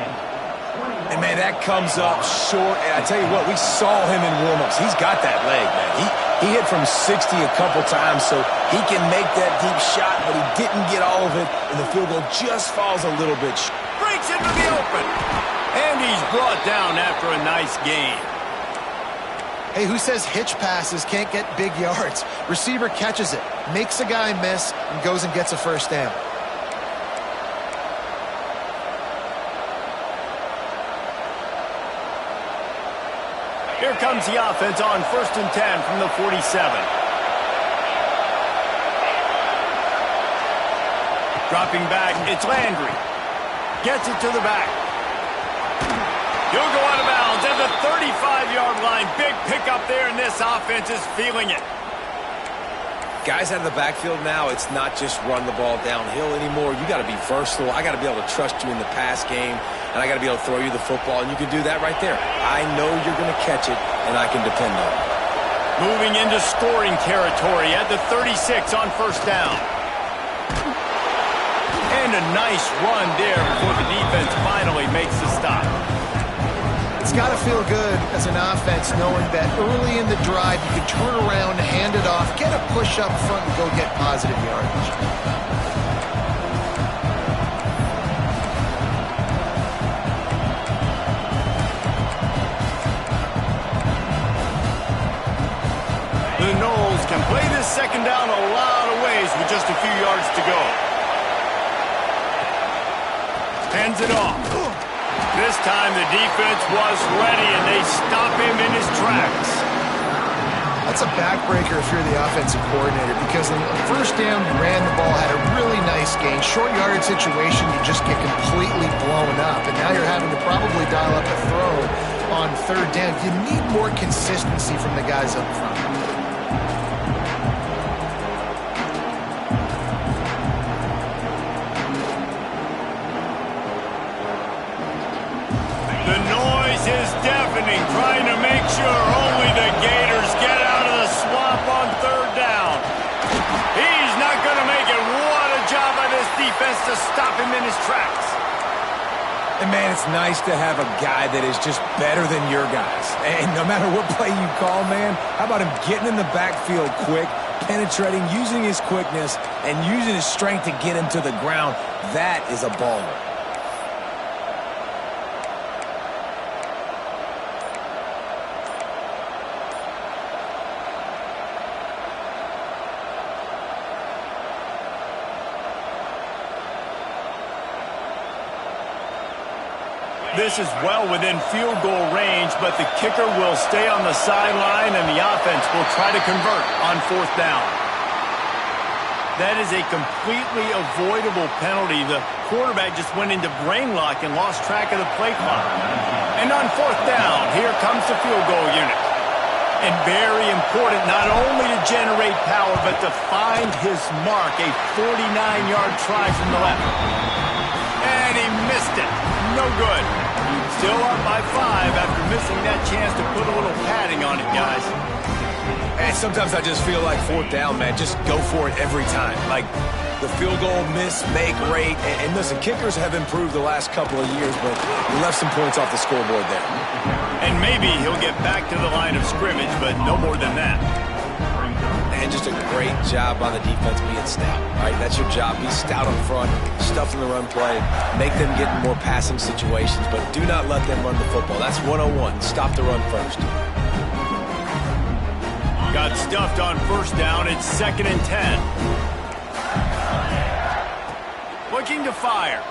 And, man, that comes up short. And I tell you what, we saw him in warm-ups. He's got that leg, man. He hit from 60 a couple times, so he can make that deep shot, but he didn't get all of it, and the field goal just falls a little bit short. Breaks into the open. And he's brought down after a nice gain. Hey, who says hitch passes can't get big yards? Receiver catches it, makes a guy miss, and goes and gets a 1st down. Here comes the offense on 1st and 10 from the 47. Dropping back, it's Landry. Gets it to the back. He'll go out of bounds at the 35-yard line. Big pickup there, and this offense is feeling it. Guys out of the backfield now, it's not just run the ball downhill anymore. You got to be versatile. I got to be able to trust you in the pass game, and I got to be able to throw you the football, and you can do that right there. I know you're going to catch it, and I can depend on it. Moving into scoring territory at the 36 on 1st down. And a nice run there before the defense finally makes the stop. It's It's got to feel good as an offense knowing that early in the drive you can turn around, hand it off, get a push up front, and go get positive yardage. The Knowles can play this second down a lot of ways with just a few yards to go. Hands it off. This time the defense was ready, and they stop him in his tracks. That's a backbreaker if you're the offensive coordinator, because on the first down, you ran the ball, had a really nice gain. Short yardage situation, you just get completely blown up, and now you're having to probably dial up a throw on third down. You need more consistency from the guys up front. The noise is deafening, trying to make sure only the Gators get out of the swamp on third down. He's not going to make it. What a job by this defense to stop him in his tracks. And, man, it's nice to have a guy that is just better than your guys. And no matter what play you call, man, how about him getting in the backfield quick, penetrating, using his quickness, and using his strength to get him to the ground? That is a baller. This is well within field goal range, but the kicker will stay on the sideline, and the offense will try to convert on fourth down. That is a completely avoidable penalty. The quarterback just went into brain lock and lost track of the play clock. And on fourth down, here comes the field goal unit. And very important not only to generate power, but to find his mark, a 49-yard try from the left. And he missed it. No good. Still up by 5 after missing that chance to put a little padding on it, guys. And sometimes I just feel like fourth down, man, just go for it every time. Like the field goal miss, make rate. And listen, kickers have improved the last couple of years, but he left some points off the scoreboard there. And maybe he'll get back to the line of scrimmage, but no more than that. And just a great job by the defense being stout. All right, that's your job. Be stout up front, stuff in the run play, make them get in more passing situations, but do not let them run the football. That's 101. Stop the run first. Got stuffed on first down. It's 2nd and 10. Looking to fire.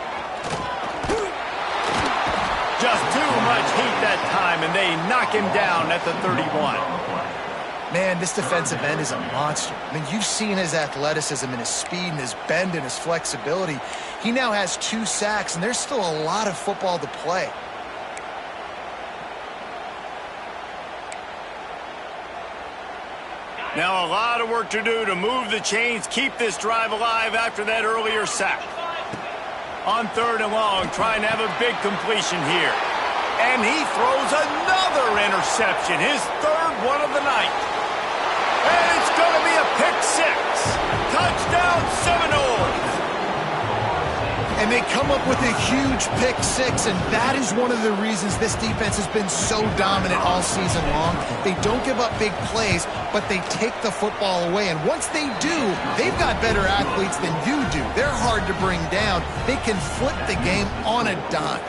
Just too much heat that time, and they knock him down at the 31. Man, this defensive end is a monster. I mean, you've seen his athleticism and his speed and his bend and his flexibility. He now has 2 sacks, and there's still a lot of football to play. Now a lot of work to do to move the chains, keep this drive alive after that earlier sack. On 3rd and long, trying to have a big completion here. And he throws another interception, his 3rd one of the night. And it's going to be a pick 6. Touchdown Seminoles. And they come up with a huge pick 6, and that is one of the reasons this defense has been so dominant all season long. They don't give up big plays, but they take the football away. And once they do, they've got better athletes than you do. They're hard to bring down. They can flip the game on a dime.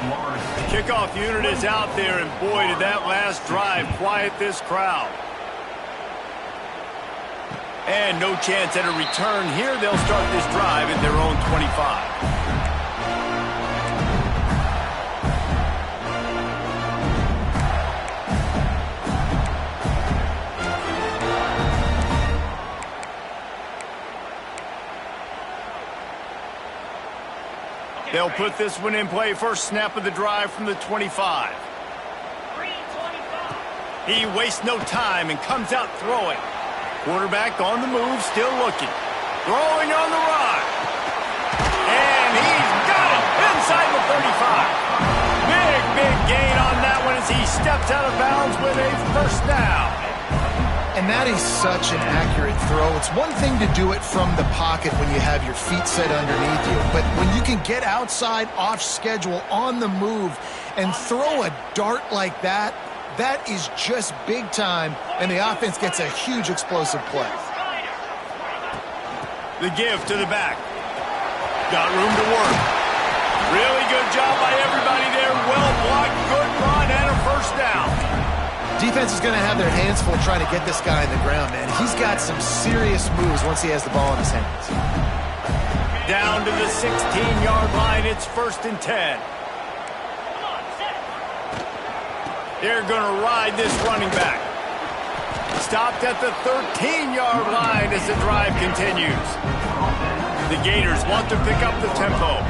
Kickoff unit is out there, and boy, did that last drive quiet this crowd. And no chance at a return here. They'll start this drive at their own 25. They'll put this one in play. First snap of the drive from the 25. He wastes no time and comes out throwing. Quarterback on the move, still looking. Throwing on the run. And he's got it inside the 35. Big gain on that one as he steps out of bounds with a first down. And that is such an accurate throw. It's one thing to do it from the pocket when you have your feet set underneath you, but when you can get outside, off schedule, on the move, and throw a dart like that, that is just big time, and the offense gets a huge explosive play. The give to the back. Got room to work. Really good job by everybody there. Well blocked, good run, and a first down. Defense is going to have their hands full trying to get this guy in the ground, man. He's got some serious moves once he has the ball in his hands. Down to the 16-yard line. It's 1st and 10. They're going to ride this running back. Stopped at the 13-yard line as the drive continues. The Gators want to pick up the tempo.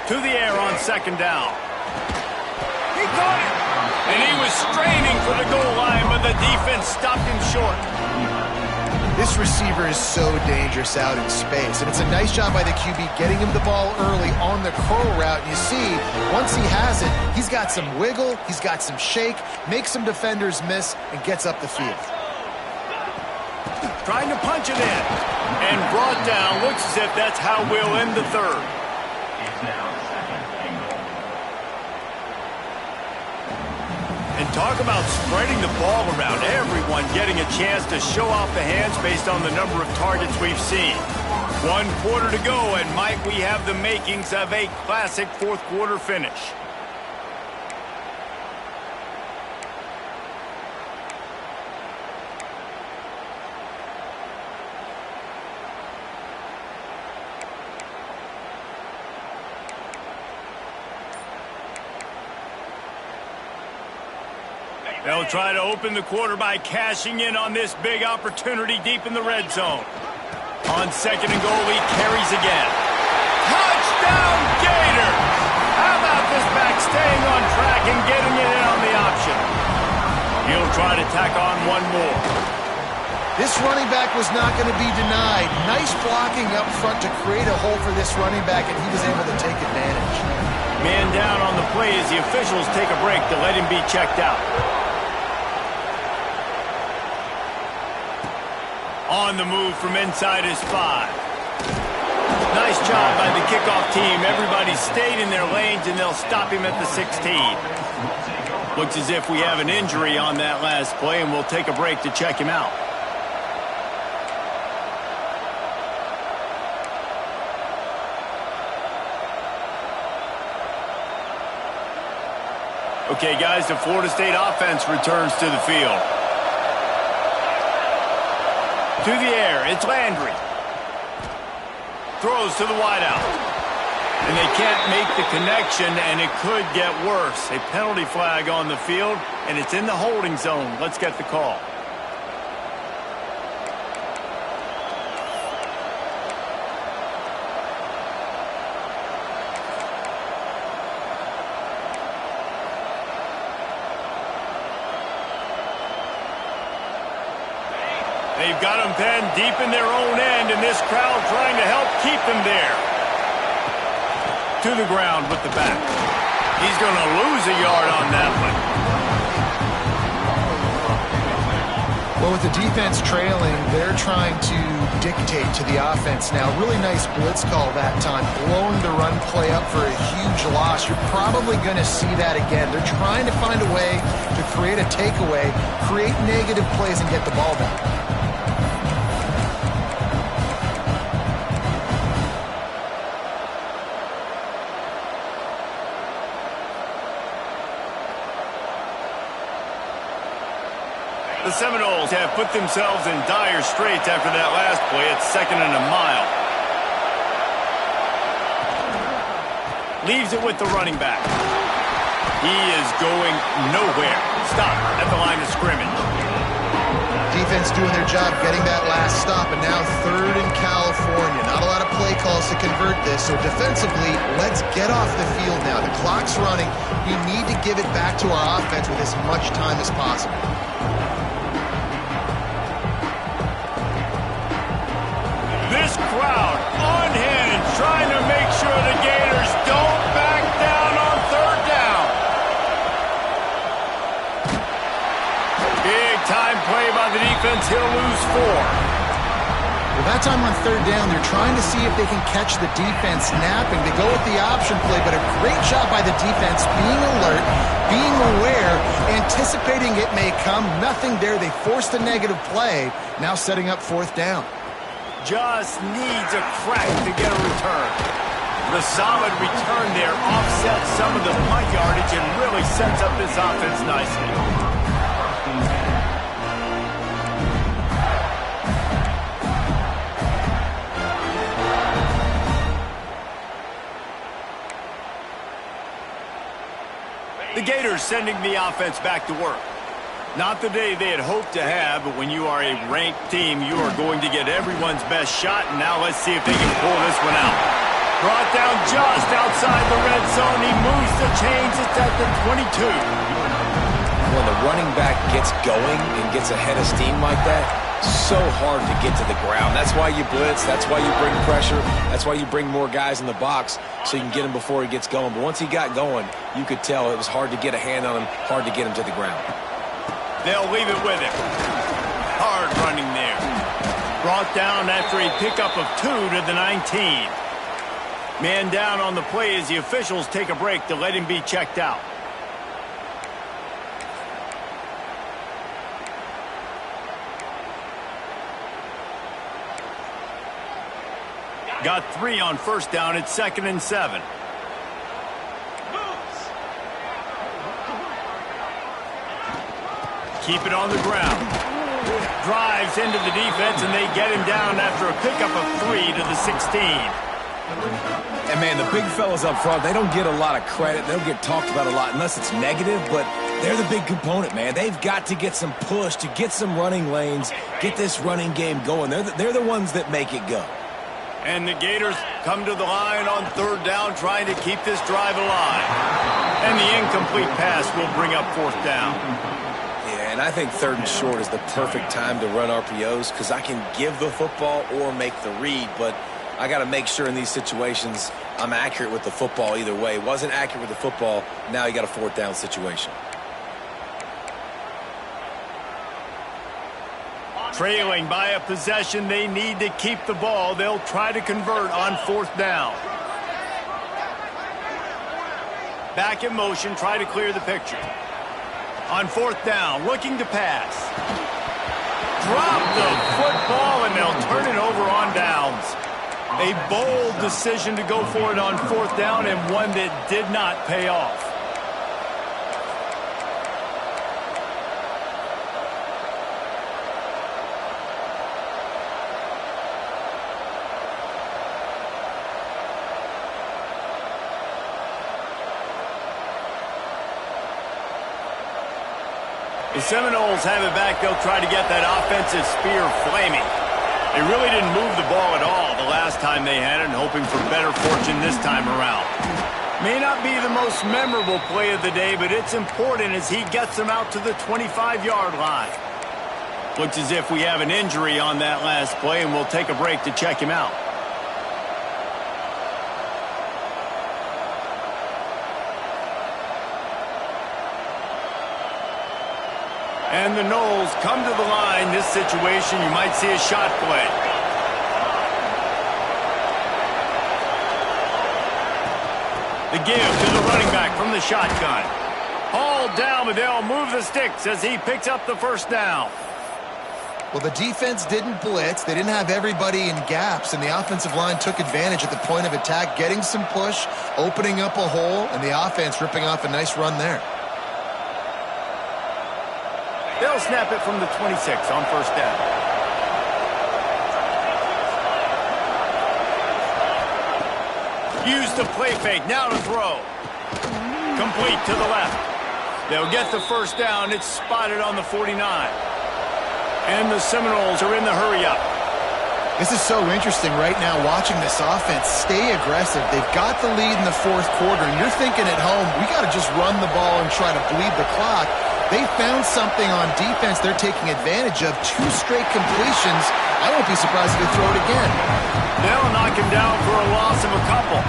To the air on 2nd down. He caught it! And he was straining for the goal line, but the defense stopped him short. This receiver is so dangerous out in space, and it's a nice job by the QB getting him the ball early on the curl route. And you see, once he has it, he's got some wiggle, he's got some shake, makes some defenders miss, and gets up the field. Trying to punch it in. And brought down. Looks as if that's how we'll end the 3rd. It's now 2nd and goal. And talk about spreading the ball around. Everyone getting a chance to show off the hands based on the number of targets we've seen. 1 quarter to go, and might we have the makings of a classic 4th quarter finish. They'll try to open the quarter by cashing in on this big opportunity deep in the red zone. On 2nd and goal, he carries again. Touchdown, Gators! How about this back staying on track and getting it in on the option? He'll try to tack on one more. This running back was not going to be denied. Nice blocking up front to create a hole for this running back, and he was able to take advantage. Man down on the play as the officials take a break to let him be checked out. On the move from inside his 5. Nice job by the kickoff team. Everybody stayed in their lanes, and they'll stop him at the 16. Looks as if we have an injury on that last play, and we'll take a break to check him out. Okay, guys, the Florida State offense returns to the field. To the air, it's Landry. Throws to the wideout. And they can't make the connection, and it could get worse. A penalty flag on the field, and it's in the holding zone. Let's get the call. They've got them pinned deep in their own end, and this crowd trying to help keep them there. To the ground with the back. He's going to lose a yard on that one. Well, with the defense trailing, they're trying to dictate to the offense now. Really nice blitz call that time, blowing the run play up for a huge loss. You're probably going to see that again. They're trying to find a way to create a takeaway, create negative plays, and get the ball back. The Seminoles have put themselves in dire straits after that last play. It's 2nd and a mile. Leaves it with the running back. He is going nowhere. Stop at the line of scrimmage. Defense doing their job getting that last stop, and now 3rd in California. Not a lot of play calls to convert this, so defensively, let's get off the field now. The clock's running. We need to give it back to our offense with as much time as possible. This crowd on hand trying to make sure the Gators don't back down on 3rd down. Big time play by the defense. He'll lose 4. Well, that time on third down, they're trying to see if they can catch the defense napping. They go with the option play, but a great job by the defense being alert, being aware, anticipating it may come. Nothing there. They forced a negative play, now setting up fourth down. Just needs a crack to get a return. The solid return there offsets some of the punt yardage and really sets up this offense nicely. The Gators sending the offense back to work. Not the day they had hoped to have, but when you are a ranked team, you are going to get everyone's best shot, and now let's see if they can pull this one out. Brought down just outside the red zone. He moves the chains. It's at the 22. When the running back gets going and gets ahead of steam like that, so hard to get to the ground. That's why you blitz. That's why you bring pressure. That's why you bring more guys in the box so you can get him before he gets going. But once he got going, you could tell it was hard to get a hand on him, hard to get him to the ground. They'll leave it with him. Hard running there. Brought down after a pickup of 2 to the 19. Man down on the play as the officials take a break to let him be checked out. Got 3 on first down. It's 2nd and 7. Keep it on the ground. Drives into the defense, and they get him down after a pickup of 3 to the 16. And, man, the big fellas up front, they don't get a lot of credit. They don't get talked about a lot unless it's negative, but they're the big component, man. They've got to get some push, to get some running lanes, get this running game going. They're the ones that make it go. And the Gators come to the line on third down, trying to keep this drive alive. And the incomplete pass will bring up fourth down. And I think 3rd and short is the perfect time to run RPOs because I can give the football or make the read, but I got to make sure in these situations I'm accurate with the football either way. Wasn't accurate with the football, now you got a 4th down situation. Trailing by a possession, they need to keep the ball. They'll try to convert on 4th down. Back in motion, try to clear the picture. On 4th down, looking to pass. Drop the football, and they'll turn it over on downs. A bold decision to go for it on 4th down, and one that did not pay off. The Seminoles have it back. They'll try to get that offensive spear flaming. They really didn't move the ball at all the last time they had it, and hoping for better fortune this time around. May not be the most memorable play of the day, but it's important as he gets them out to the 25-yard line. Looks as if we have an injury on that last play, and we'll take a break to check him out. And the Noles come to the line. This situation, you might see a shot play. The give to the running back from the shotgun. Hauled down, but they'll move the sticks as he picks up the first down. Well, the defense didn't blitz. They didn't have everybody in gaps, and the offensive line took advantage at the point of attack, getting some push, opening up a hole, and the offense ripping off a nice run there. They'll snap it from the 26 on first down. Use the play fake. Now to throw. Complete to the left. They'll get the first down. It's spotted on the 49. And the Seminoles are in the hurry-up. This is so interesting right now watching this offense stay aggressive. They've got the lead in the 4th quarter, and you're thinking at home, we got to just run the ball and try to bleed the clock. They found something on defense they're taking advantage of. 2 straight completions. I won't be surprised if they throw it again. They'll knock him down for a loss of a couple.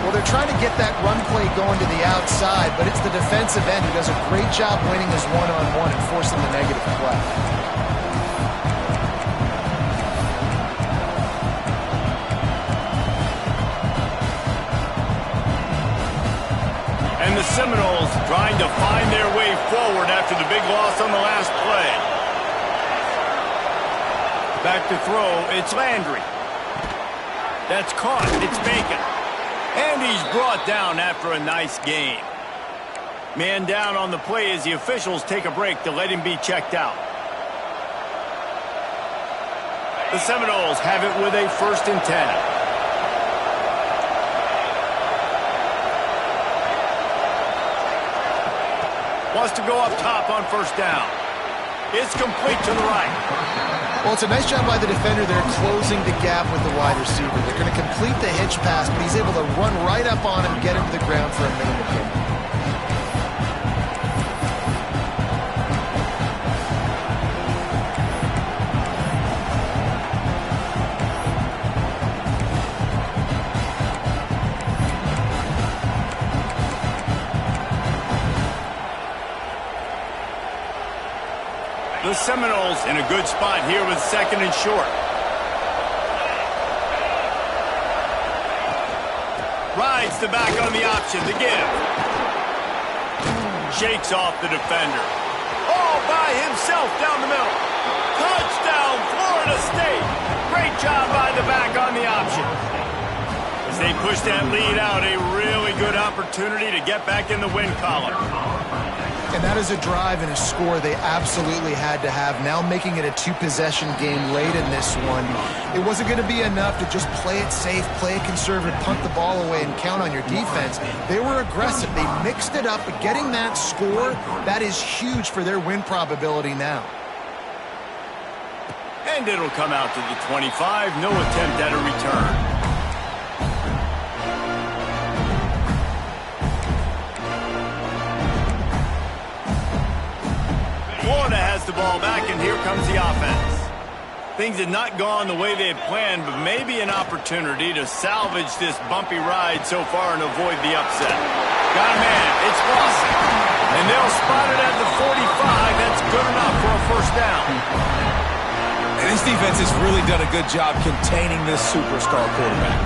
Well, they're trying to get that run play going to the outside, but it's the defensive end who does a great job winning his one-on-one and forcing the negative play. trying to find their way forward after the big loss on the last play. Back to throw, it's Landry. That's caught, it's Bacon. And he's brought down after a nice game. Man down on the play as the officials take a break to let him be checked out. The Seminoles have it with a 1st and 10. Wants to go up top on 1st down. It's complete to the right. Well, it's a nice job by the defender there closing the gap with the wide receiver. They're going to complete the hitch pass, but he's able to run right up on him, get him to the ground for a minimal gain. The Seminoles in a good spot here with 2nd and short. Rides the back on the option to give. Shakes off the defender. All by himself down the middle. Touchdown, Florida State. Great job by the back on the option. As they push that lead out, a really good opportunity to get back in the win column. And that is a drive and a score they absolutely had to have. Now making it a 2-possession game late in this one. It wasn't going to be enough to just play it safe, play it conservative, punt the ball away, and count on your defense. They were aggressive. They mixed it up, but getting that score, that is huge for their win probability now. And it'll come out to the 25. No attempt at a return. Florida has the ball back, and here comes the offense. Things had not gone the way they had planned, but maybe an opportunity to salvage this bumpy ride so far and avoid the upset. Got a man. It's Lawson. And they'll spot it at the 45. That's good enough for a 1st down. And this defense has really done a good job containing this superstar quarterback.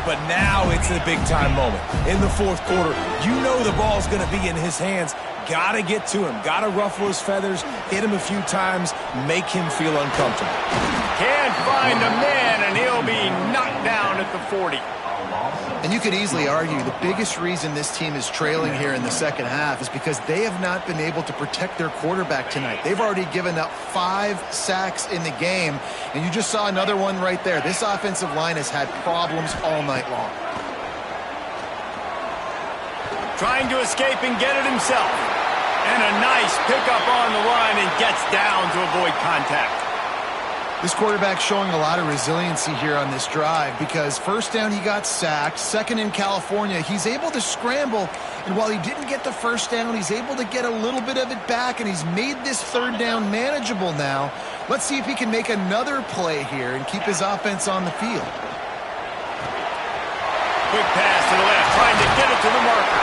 But now it's a big-time moment. In the 4th quarter, you know the ball's going to be in his hands. Got to get to him. Got to ruffle his feathers, hit him a few times, make him feel uncomfortable. Can't find a man, and he'll be knocked down at the 40. And you could easily argue the biggest reason this team is trailing here in the 2nd half is because they have not been able to protect their quarterback tonight. They've already given up 5 sacks in the game, and you just saw another one right there. This offensive line has had problems all night long. Trying to escape and get it himself. And a nice pickup on the line and gets down to avoid contact. This quarterback showing a lot of resiliency here on this drive because 1st down he got sacked, 2nd in California, he's able to scramble, and while he didn't get the 1st down, he's able to get a little bit of it back, and he's made this 3rd down manageable now. Let's see if he can make another play here and keep his offense on the field. Quick pass to the left, trying to get it to the marker.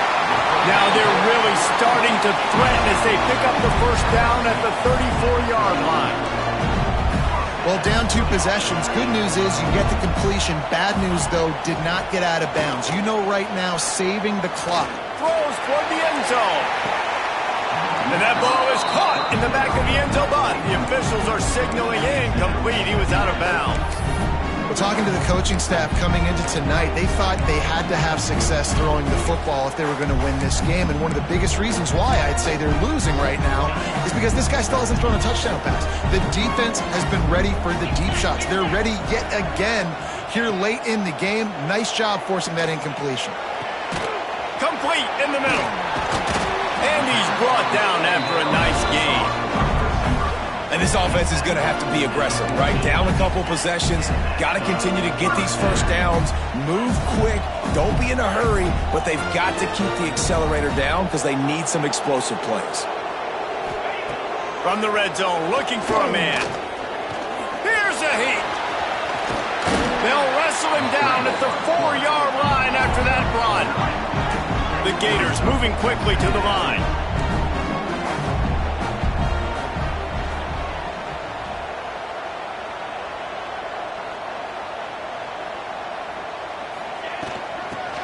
Now they're really starting to threaten as they pick up the 1st down at the 34-yard line. Well, down 2 possessions. Good news is you get the completion. Bad news, though, did not get out of bounds. You know right now, saving the clock. Throws toward the end zone. And that ball is caught in the back of the end zone, but the officials are signaling incomplete. He was out of bounds. Well, talking to the coaching staff coming into tonight, they thought they had to have success throwing the football if they were going to win this game. And one of the biggest reasons why I'd say they're losing right now is because this guy still hasn't thrown a touchdown pass. The defense has been ready for the deep shots. They're ready yet again here late in the game. Nice job forcing that incompletion. Complete in the middle. And he's brought down after a nice game. And this offense is going to have to be aggressive, right? Down a couple possessions. Got to continue to get these 1st downs. Move quick. Don't be in a hurry. But they've got to keep the accelerator down because they need some explosive plays. From the red zone, looking for a man. Here's a heat. They'll wrestle him down at the 4-yard line after that run. The Gators moving quickly to the line.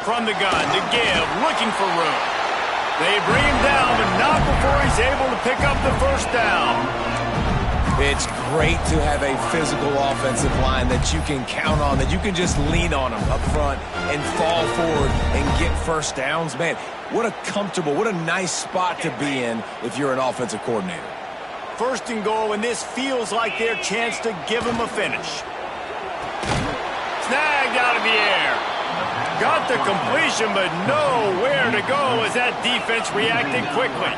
From the gun to give, looking for room. They bring him down, but not before he's able to pick up the first down. It's great to have a physical offensive line that you can count on, that you can just lean on them up front and fall forward and get first downs. Man, what a comfortable, what a nice spot to be in if you're an offensive coordinator. First and goal, and this feels like their chance to give him a finish. Snagged out of the air. Got the completion, but nowhere to go as that defense reacted quickly.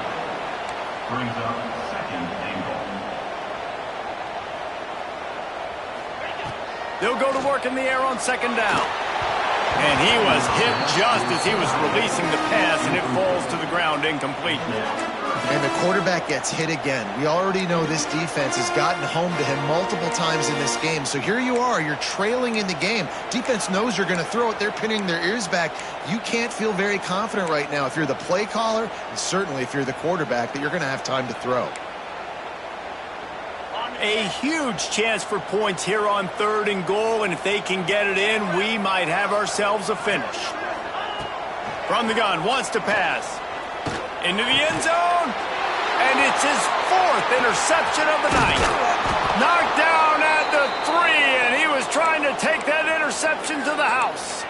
Brings up second and goal. They'll go to work in the air on second down. And he was hit just as he was releasing the pass, and it falls to the ground incomplete. And the quarterback gets hit again. We already know this defense has gotten home to him multiple times in this game. So here you are, you're trailing in the game. Defense knows you're going to throw it. They're pinning their ears back. You can't feel very confident right now if you're the play caller, and certainly if you're the quarterback, that you're going to have time to throw. A huge chance for points here on third and goal, and if they can get it in, we might have ourselves a finish. From the gun, wants to pass. Into the end zone, and it's his fourth interception of the night. Knocked down at the 3, and he was trying to take that interception to the house.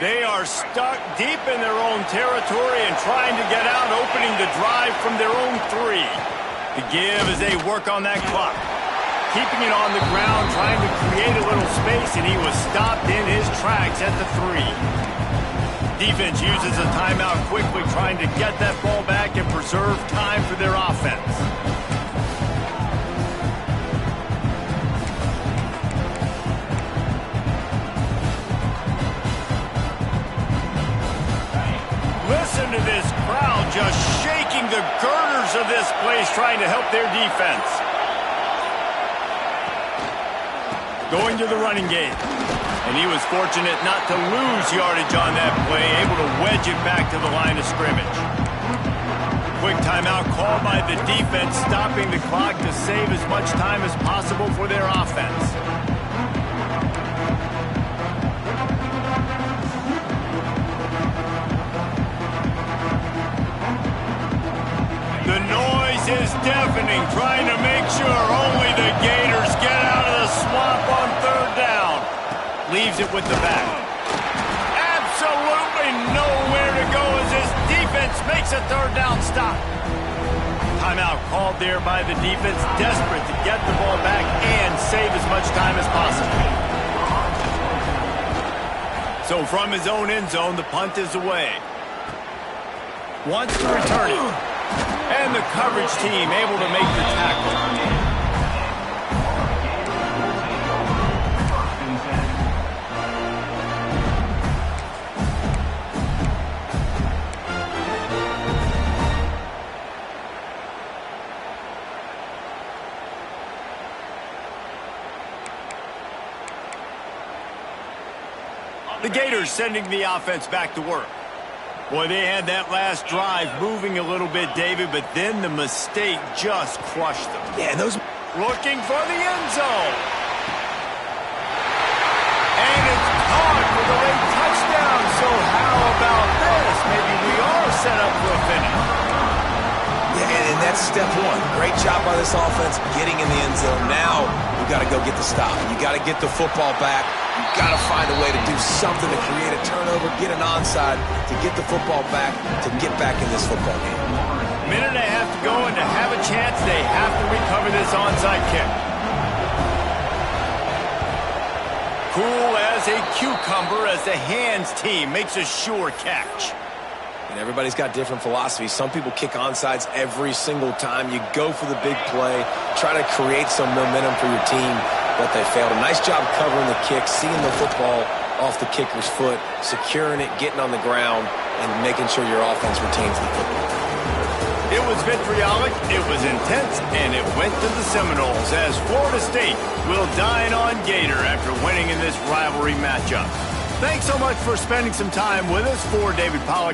They are stuck deep in their own territory and trying to get out, opening the drive from their own 3. The give as they work on that clock. Keeping it on the ground, trying to create a little space, and he was stopped in his tracks at the 3. Defense uses a timeout quickly, trying to get that ball back and preserve time for their offense. Listen to this crowd just shaking the girders of this place, trying to help their defense. Going to the running game. And he was fortunate not to lose yardage on that play, able to wedge it back to the line of scrimmage. Quick timeout called by the defense, stopping the clock to save as much time as possible for their offense. The noise is deafening, trying to make sure only the Gators get out of the swamp on third down. Leaves it with the back. Absolutely nowhere to go as this defense makes a third down stop. Timeout called there by the defense, desperate to get the ball back and save as much time as possible. So from his own end zone, the punt is away. Wants to return it. And the coverage team able to make the tackle. The Gators sending the offense back to work. Boy, they had that last drive moving a little bit, David, but then the mistake just crushed them. Yeah, and those... Looking for the end zone. And it's caught for the late touchdown. So how about this? Maybe we are set up for a finish. Yeah, and that's step one. Great job by this offense getting in the end zone. Now you got to go get the stop. You got to get the football back. You've got to find a way to do something to create a turnover, get an onside, to get the football back, to get back in this football game. Minute and a half to go, and to have a chance, they have to recover this onside kick. Cool as a cucumber as the hands team makes a sure catch. And everybody's got different philosophies. Some people kick onsides every single time. You go for the big play, try to create some momentum for your team, but they failed. A nice job covering the kick, seeing the football off the kicker's foot, securing it, getting on the ground, and making sure your offense retains the football. It was vitriolic, it was intense, and it went to the Seminoles as Florida State will dine on Gator after winning in this rivalry matchup. Thanks so much for spending some time with us. For David Pollack